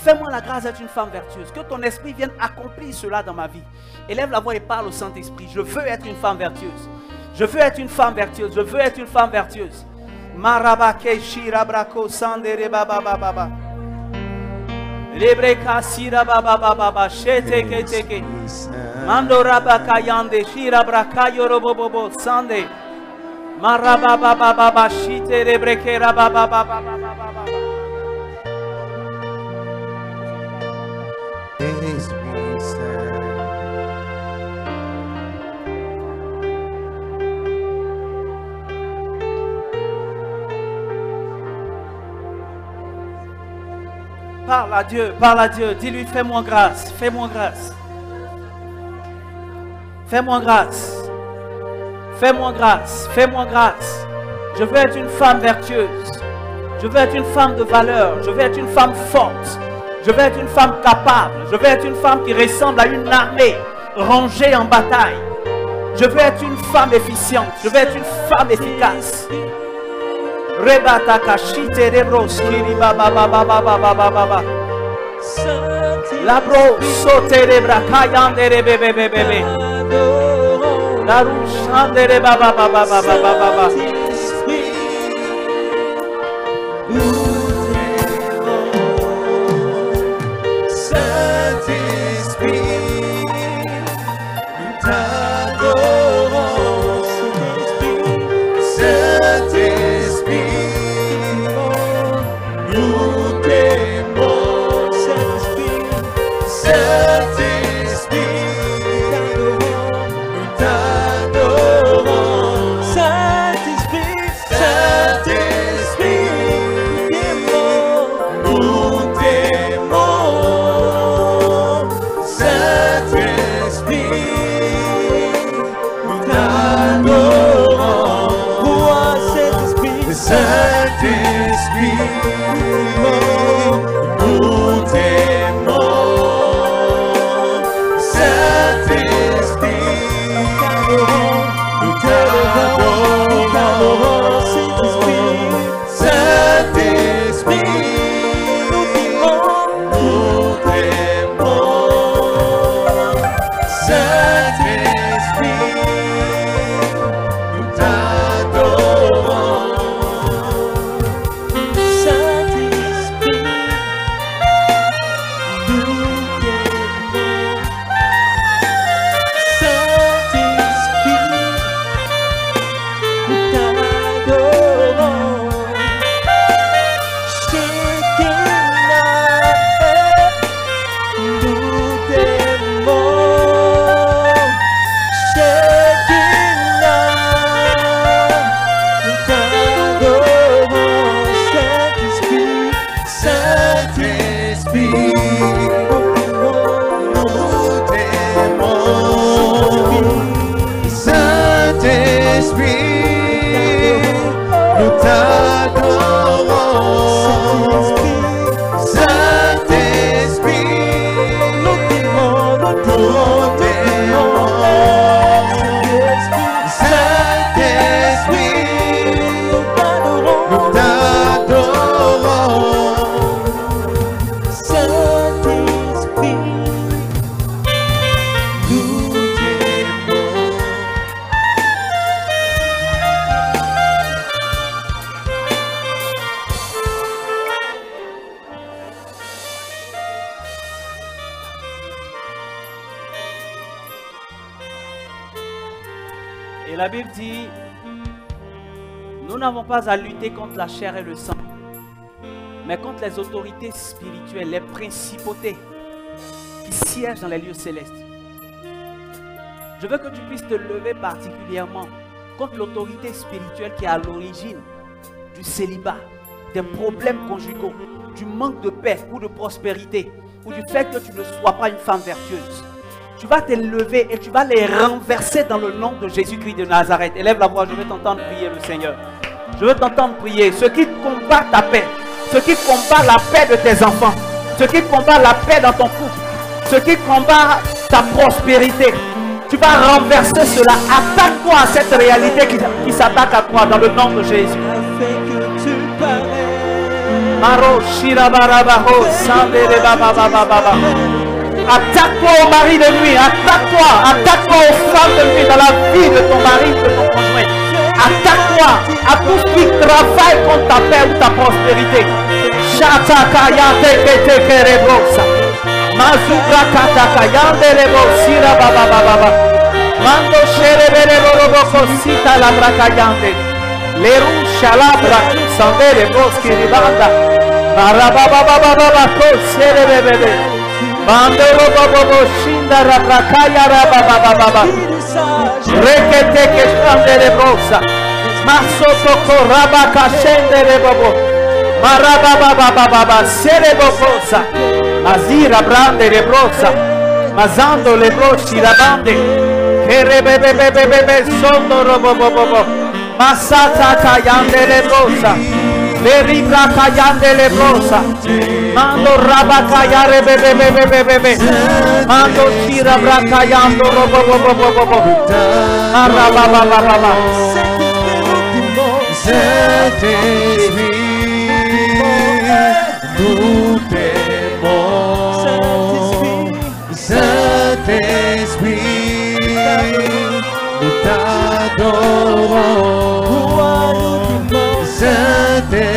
Speaker 3: Fais-moi la grâce d'être une femme vertueuse. Que ton esprit vienne accomplir cela dans ma vie. Élève la voix et parle au Saint-Esprit. Je veux être une femme vertueuse. Je veux être une femme vertueuse. Je veux être une femme vertueuse. Marabake shirabrako sandere baba baba. Lebreka sira baba baba shete keteke. Mando rabaka yande shirabraka yorobobobo sande. Marababa baba shite lebreke rababa baba baba. Parle à Dieu, dis-lui fais-moi grâce, fais-moi grâce. Fais-moi grâce, fais-moi grâce, fais-moi grâce. Je veux être une femme vertueuse, je veux être une femme de valeur, je veux être une femme forte, je veux être une femme capable, je veux être une femme qui ressemble à une armée rangée en bataille. Je veux être une femme efficiente, je veux être une femme efficace. Rebata kashite rebros kiri baba baba baba baba baba. La bro sote rebra kayande rebe bebe bebe. La rouge ande baba baba baba baba baba. Et la Bible dit, nous n'avons pas à lutter contre la chair et le sang, mais contre les autorités spirituelles, les principautés qui siègent dans les lieux célestes. Je veux que tu puisses te lever particulièrement contre l'autorité spirituelle qui est à l'origine du célibat, des problèmes conjugaux, du manque de paix ou de prospérité, ou du fait que tu ne sois pas une femme vertueuse. Tu vas te lever et tu vas les renverser dans le nom de Jésus-Christ de Nazareth. Élève la voix, je veux t'entendre prier le Seigneur. Je veux t'entendre prier. Ceux qui combattent ta paix, ceux qui combattent la paix de tes enfants, ceux qui combattent la paix dans ton couple, ceux qui combattent ta prospérité, tu vas renverser cela. Attaque-toi à cette réalité qui s'attaque à toi dans le nom de Jésus. Attaque-toi au mari de nuit, attaque-toi aux femmes de nuit dans la vie de ton mari, de ton conjoint. Attaque-toi à tout ce qui travaille contre ta paix ou ta prospérité. Mando shere robo sita la bracayande. Leru shalabra sandere boschi di banda. Marabababababa shere bebe. Mando robo shinda la bracaya rababababa. Rekete che sandere brosa. Maso toko rabaka scendere bobo. Marababababa shere bobosa. Azira brande le brosa. Mazando le broci la bande. Bebe sondo robo bobo. Masata kayande le brosa. Beribra kayande le brosa. Mando raba kayare bebe. Mando shira bra kayando robo bobo. Araba baba.
Speaker 4: Saint-Esprit, nous t'adorons. Saint-Esprit,